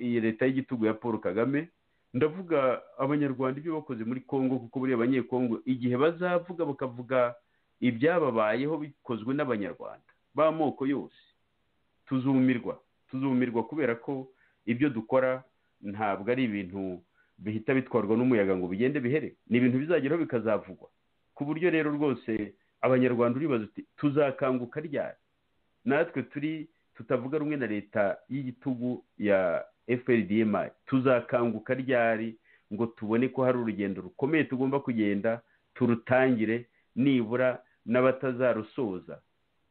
iyi leta y'igitugu ya Paul Kagame, ndavuga abanyarwanda ibyo bakoze muri Kongo, kuko buriya abanyekongo igihe bazavuga bakavuga ibyababayeho bikozwe n'abanyarwanda b'amoko yose, tuzumirwa kubera ko ibyo dukora ntabwo ari ibintu bihita bitwarwa n'umuyaga ngo bigende bihere, ni ibintu bizageraho bikazavugwa, ku buryo rero rwose abanyarwanda uribaza uti tuzakanguka ryari natwe tutavuga rumwe na leta y'igitugu ya FPRDMI, tuzakanguka ryari ngo tubone ko hari urugendo rukomeye tugomba kugenda turutangire, nibura n'abatazarusoza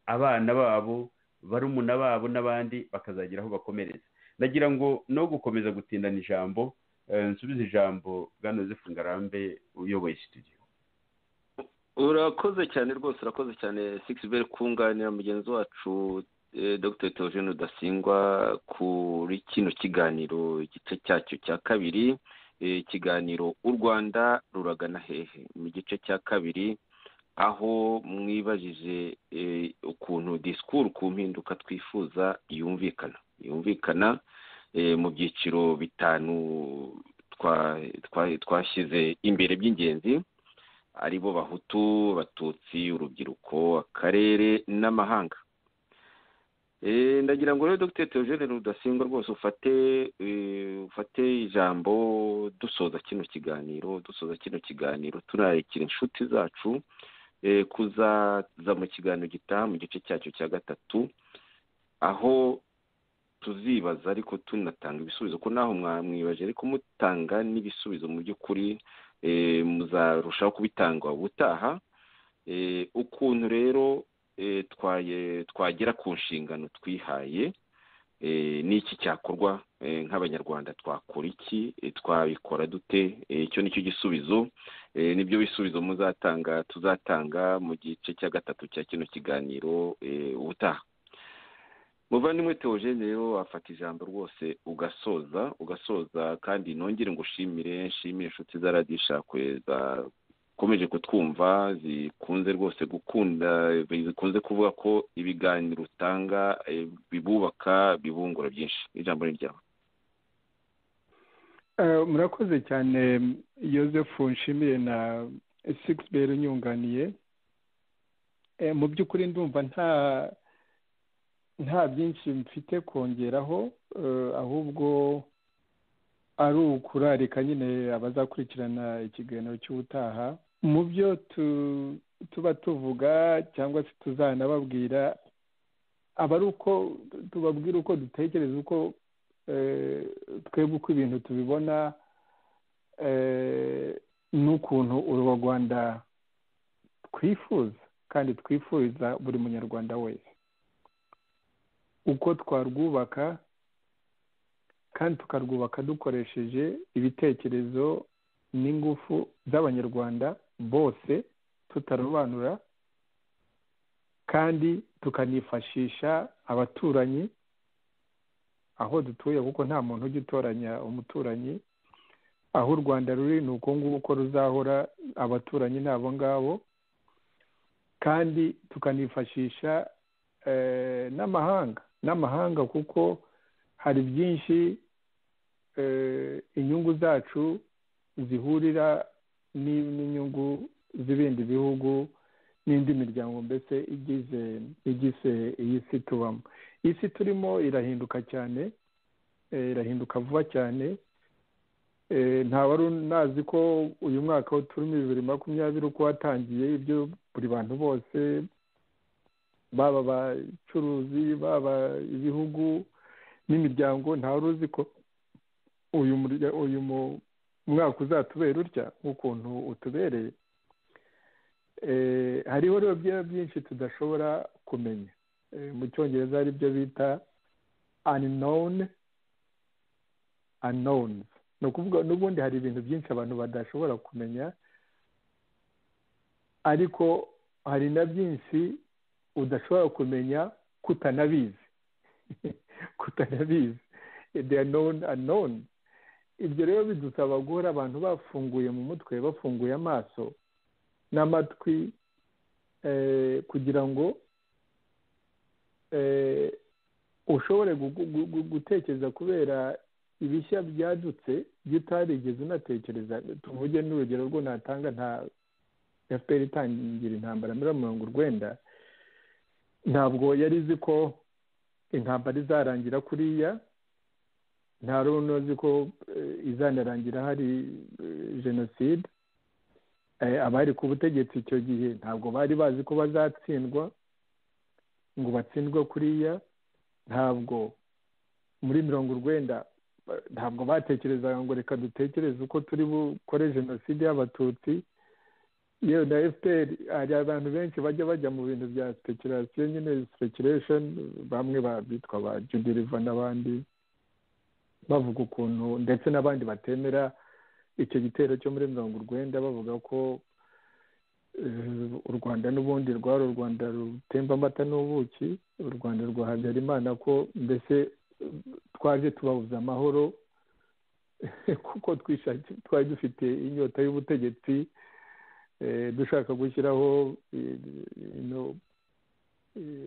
abana babo, barumuna babo n'abandi bakazagera aho bakomereza. Nagira ngo no gukomeza gutindana ijambo nsubize ijambo Bwana Joseph Ngarambe uyoboye studio. Urakoze cyane rwose, urakoze cyane Sixbert kunganira mugenzi wacu Dr. Theogene Rudasingwa kuri kino kiganiro igice cyacyo cya kabiri, ikiganiro u Rwanda ruragana hehe, mu gice cya kabiri aho mwibajije ukuntu disikuru ku mpinduka twifuza yumvikana mu byiciro bitanu twashyize imbere by'ingenzi, ari bo Bahutu, Abatutsi, urubyiruko, akarere n'amahanga. Ndagira ngo rero Dr. Theogene Rudasingwa rwose ufate ijambo dusoza kino kiganiro tunarikira inshuti zacu kuzaza mu kiganiro gitaha mu gice cyacyo cya gatatu, aho tuzibaza ariko tunatanga ibisubizo, ko naho mwamwibaje ariko mutanga n'ibisubizo mu by'ukuri muzarushaho kubitanga ubutaha, ukuntu rero twagera ku nshingano twihaye, n'iki cyakorwa nk'abanyarwanda, twakora iki, twabikora dute, icyo nicyo gisubizo, nibyo bisubizo tuzatanga mu gice cya gatatu cya kino kiganiro ubutaha. Muvandimwe Theogene rero afata ijambo rwose ugasoza, kandi nongere ngo nshimire inshuti za radiyo Ishakwe zakomeje kutwumva, zikunze rwose zikunze kuvuga ko ibiganiro utanga bibubaka, bibungura byinshi. Ijambo ni ryawe. Murakoze cyane Joseph, nshimire na Sixbert unyunganiye. Mu by'ukuri ndumva nta byinshi mfite kongeraho, ahubwo ari ukurarika nyine abazakurikirana ikiganiro cy'ubutaha mu byo tuba tuvuga, cyangwa se tuzanababwira, aba ari uko tubabwira uko dutekereza, uko twebwe uko ibintu tubibona, n'ukuntu uru Rwanda twifuza kandi twifuriza buri munyarwanda wese, uko twarwubaka kandi tukarwubaka dukoresheje ibitekerezo n'ingufu z'abanyarwanda bose tutarobanura, kandi tukanifashisha abaturanyi aho dutuye, kuko nta muntu ujya utoranya umuturanyi. Aho u Rwanda ruri ni uko nguko ruzahora, abaturanyi ni abo ngabo, kandi tukanifashisha n'amahanga kuko hari byinshi inyungu zacu zihurira n'inyungu z'ibindi bihugu n'indi miryango mbese igize iyi si tubamo. Iyi si turimo irahinduka cyane, irahinduka vuba cyane. Wari nazi ko uyu mwaka wo turimo 2020 uko watangiye, ibyo buri bantu bose, baba abacuruzi, baba ibihugu n'imiryango, wari uzi ko uyu mwaka uzatubera utya nk'ukuntu utubereye. Hariho rero byinshi tudashobora kumenya, mu cyongereza ari byo bita unknowns. Ni ukuvuga n'ubundi hari ibintu byinshi abantu badashobora kumenya, ariko hari na byinshi udashobora kumenya kutanabizi. The unknown. Ibyo rero bidusaba guhora abantu bafunguye mu mutwe, bafunguye amaso n'amatwi, kugira ngo ushobore gutekereza kubera ibishya byadutse by'utarigeze unatekereza. tuvuge n'urugero rwo natanga, nta FPR itangira intambara muri 1990 ntabwo yari izi ko intambara izarangira kuriya, nta runozi ko izanarangira hari jenoside. Abari ku butegetsi icyo gihe ntabwo bari bazi ko bazatsindwa ngo batsindwe kuriya. Ntabwo muri 1990 ntabwo batekerezaga ngo reka dutekereze uko turi bukore jenoside y'abatutsi. yewe na FPR hari abantu benshi bajya mu bintu bya speculation, nyine speculation, bamwe bitwa ba Judy Riva n'abandi bavuga ukuntu, ndetse n'abandi batemera icyo gitero cyo muri 1990 bavuga ko u Rwanda n'ubundi rwari u Rwanda rutemba amata n'ubuki, u Rwanda rwa Habyarimana, ko mbese twaje tubabuza amahoro kuko twari dufite inyota y'ubutegetsi, dushaka gushyiraho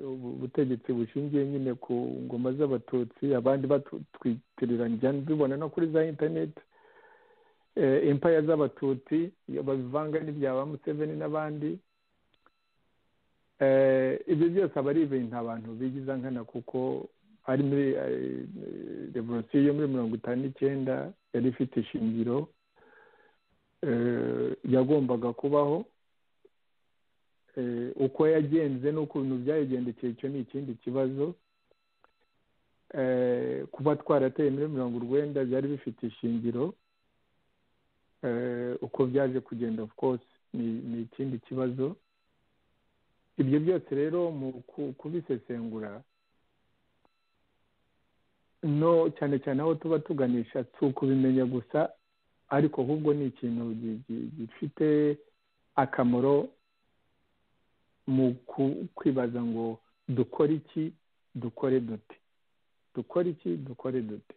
ubutegetsi bushingiye nyine ku ngoma z'abatutsi, abandi batwitirira, njya mbibona no kuri za internet, empire z'abatutsi babivanga n'ibya ba Museveni n'abandi. Ibyo byose aba ari ibintu abantu bigiza nkana, kuko ari muri revolution yo muri 1959 yari ifite ishingiro yagombaga kubaho. Uko yagenze n'ukuntu byayigendekeye icyo ni ikindi kibazo. Kuba twarateye muri 1990 byari bifite ishingiro, uko byaje kugenda of course ni ikindi kibazo. Ibyo byose rero mu kubisesengura no cyane cyane aho tuba tuganisha si ukubimenya gusa, ariko ahubwo ni ikintu gifite akamaro mu kwibaza ngo dukore iki, dukore dute, dukore iki, dukore dute.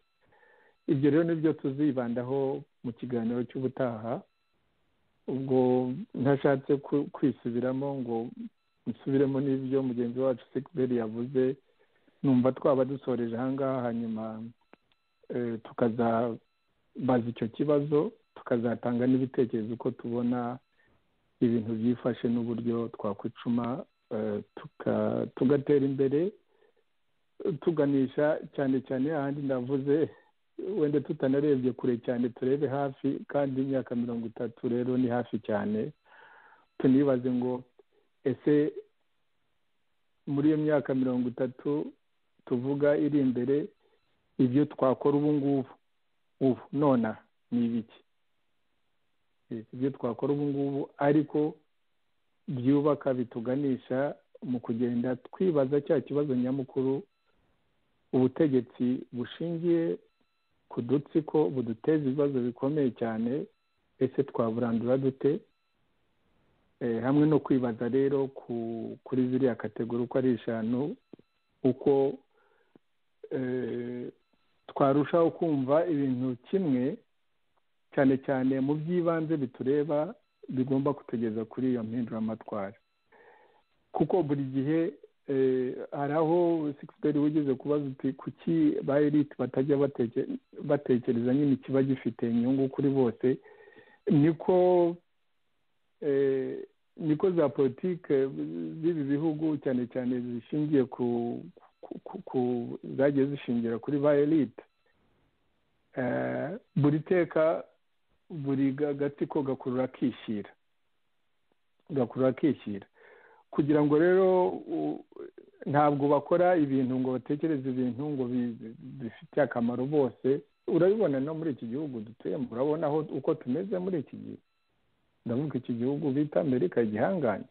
Ibyo rero nibyo tuzibandaho mu kiganiro cy'ubutaha. Ubwo ntashatse kwisubiramo ngo nsubiremo n'ibyo mugenzi wacu Sikberi yavuze, numva twaba dusoreje ahangaha, hanyuma tukazabaza icyo kibazo, tukazatanga n'ibitekerezo uko tubona ibintu byifashe n'uburyo twakwicuma tugatera imbere, tuganisha cyane cyane ahandi ndavuze, wenda tutanarebye kure cyane, turebe hafi, kandi imyaka 30 rero ni hafi cyane. Tunibaze ngo ese muri iyo myaka 30 tuvuga iri imbere, ibyo twakora ubu ngubu nona ni ibiki? Ibyo twakora ubu ngubu ariko byubaka, bituganisha mu kugenda twibaza cya kibazo nyamukuru, ubutegetsi bushingiye ku dutsiko buduteza ibibazo bikomeye cyane, ese twaburandura dute? Hamwe no kwibaza rero kuri ziriya kategori uko ari 5, uko twarushaho kumva ibintu kimwe, cyane cyane mu by'ibanze bitureba, bigomba kutugeza kuri iyo mpinduramatwara. Kuko buri gihe hari aho Sikberi wigeze kubaza uti kuki ba elite batajya batekereza nyine kiba gifite inyungu kuri bose. Niko za politike z'ibi bihugu cyane cyane zishingiye ku zagiye zishingira kuri ba elite, buri teka buri gatsiko gakurura akishyira, kugira ngo rero ntabwo bakora ibintu ngo batekereze ibintu ngo bifite akamaro bose. Urabibona no muri iki gihugu dutuyemo, urabona uko tumeze muri iki gihe. Ndavuga iki gihugu bita Amerika, igihanganye,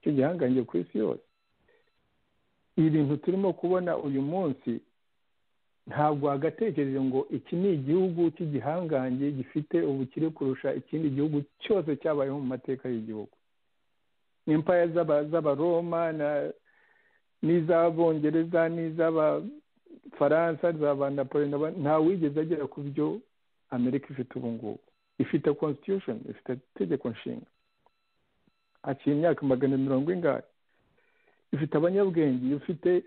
icyo gihanganye ku isi yose. Ibintu turimo kubona uyu munsi, ntabwo agatekereje ngo iki ni igihugu cy'igihangange gifite ubukire kurusha ikindi gihugu cyose cyabayeho mu mateka y'igihugu. Empire z'Abaroma n'iz'Abongereza n'iz'Abafaransa, z'aba Napoleon, nta wigeze agera ku byo Amerika ifite ubu ngubu. Ifite constitution, ifite itegeko nshinga. haciye imyaka 150 ifite abanyabwenge, ifite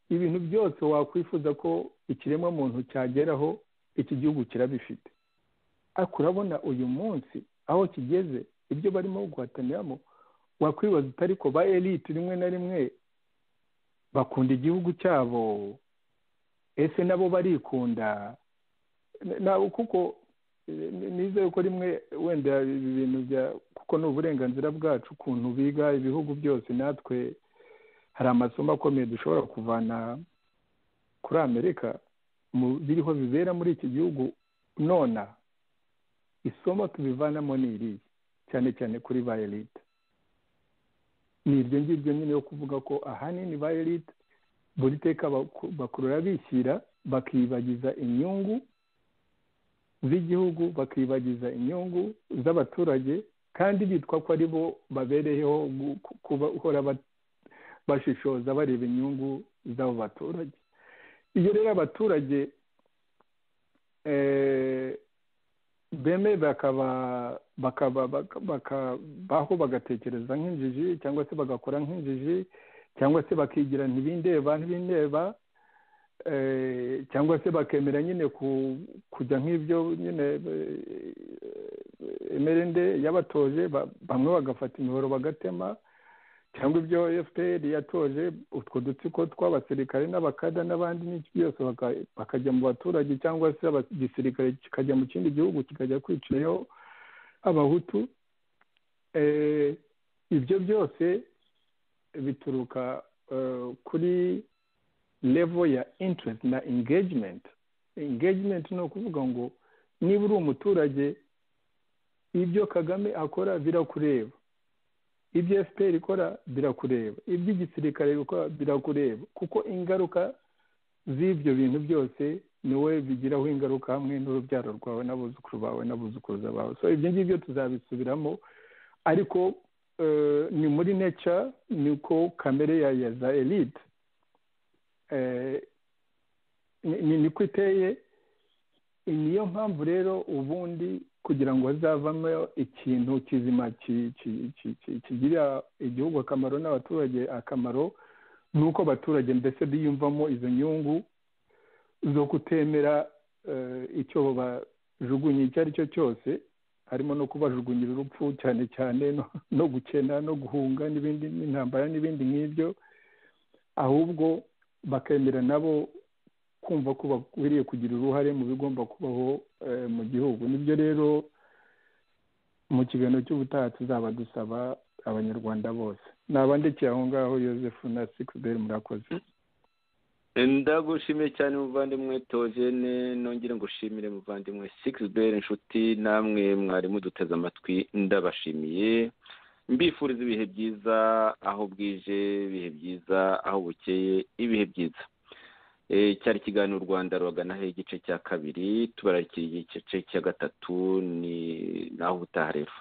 ibintu byose wakwifuza ko ikiremwa muntu cyageraho, iki gihugu kirabifite. ariko urabona uyu munsi aho kigeze, ibyo barimo guhataniramo, wakwibaza utari ko ba elite rimwe na rimwe bakunda igihugu cyabo, ese nabo barikunda? nawe kuko nizeye ko rimwe wenda ibintu bya, kuko ni uburenganzira bwacu ukuntu biga ibihugu byose, natwe hari amasomo akomeye dushobora kuvana kuri Amerika mu biriho bibera muri iki gihugu. Nona isomo tubivanamo ni iri, cyane cyane kuri ba elite. Ni ibyo ngibyo nyine yo kuvuga ko ahanini ba elite buri teka bakurura bishyira, bakibagiza inyungu z'igihugu, bakibagiza inyungu z'abaturage, kandi bitwa ko ari bo babereyeho guhora bashishoza bareba inyungu z'abo baturage. Iyo rero abaturage beme bakabaho bagatekereza nk'injiji, cyangwa se bagakora nk'injiji, cyangwa se bakigira ntibindeba, cyangwa se bakemera nyine kujya nk'ibyo nyine emerende yabatoje, bamwe bagafata imihoro bagatema, cyangwa ibyo FPR yatoje, utwo dutsiko tw'abasirikare n'abakada n'abandi n'iki byose bakajya mu baturage, cyangwa se igisirikare kikajya mu kindi gihugu kikajya kwicirayo abahutu. Ibyo byose bituruka kuri level ya interest na engagement. Engagement ni ukuvuga ngo niba uri umuturage, ibyo Kagame akora birakureba, ibyo FPR ikora birakureba, ibyo igisirikare bikora birakureba, kuko ingaruka z'ibyo bintu byose niwe bigiraho ingaruka, hamwe n'urubyaro rwawe n'abuzukuru bawe n'abuzukuruza bawe. So ibyo ngibyo tuzabisubiramo, ariko ni muri nature, niko kamere ya za elite niko iteye. Niyo mpamvu rero ubundi kugira ngo hazavamo ikintu kizima kigirira igihugu akamaro n'abaturage akamaro, ni uko abaturage mbese biyumvamo izo nyungu zo kutemera icyo bajugunye icyo ari cyo cyose, harimo no kubajugunyira urupfu, cyane cyane no gukena no guhunga n'ibindi, n'intambara n'ibindi nk'ibyo, ahubwo bakemera nabo kumva ko bakwiriye kugira uruhare mu bigomba kubaho mu gihugu. Nibyo rero mu kiganiro cy'ubutaha tuzaba dusaba abanyarwanda bose. Nabandikira aho ngaho, Joseph na Sixbert, murakoze. Ndagushimiye cyane muvandimwe Theogene, nongere ngushimire muvandimwe Sixbert, inshuti namwe mwari muduteze amatwi, ndabashimiye, mbifuriza ibihe byiza aho bwije, ibihe byiza aho bukeye, ibihe byiza. Cyari ikiganiro u Rwanda rwaganaho igice cya kabiri, tubarakiriye igice cya gatatu, ni naho ubutaha rero.